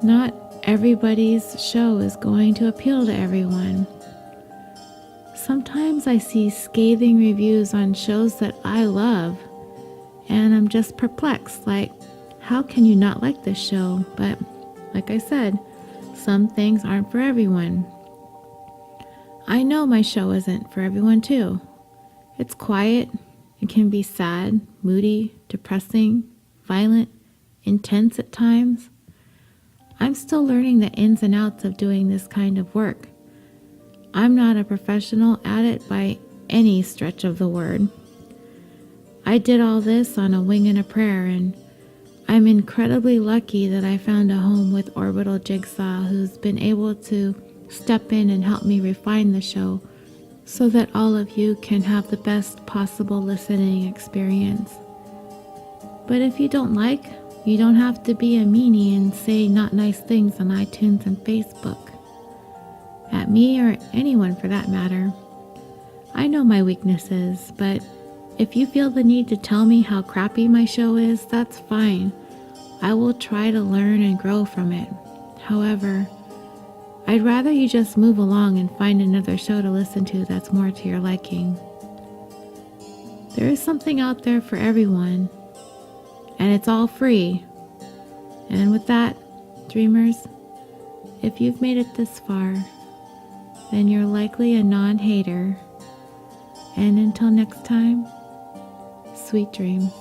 Not everybody's show is going to appeal to everyone. Sometimes I see scathing reviews on shows that I love, and I'm just perplexed, like, how can you not like this show? But like I said, some things aren't for everyone. I know my show isn't for everyone too. It's quiet. It can be sad, moody, depressing, violent, intense at times. I'm still learning the ins and outs of doing this kind of work. I'm not a professional at it by any stretch of the word. I did all this on a wing and a prayer, and I'm incredibly lucky that I found a home with Orbital Jigsaw, who's been able to step in and help me refine the show so that all of you can have the best possible listening experience. But if you don't like, you don't have to be a meanie and say not nice things on iTunes and Facebook. At me, or anyone for that matter. I know my weaknesses, but if you feel the need to tell me how crappy my show is, that's fine. I will try to learn and grow from it. However, I'd rather you just move along and find another show to listen to that's more to your liking. There is something out there for everyone, and it's all free. And with that, dreamers, if you've made it this far, then you're likely a non-hater, And until next time, sweet dreams.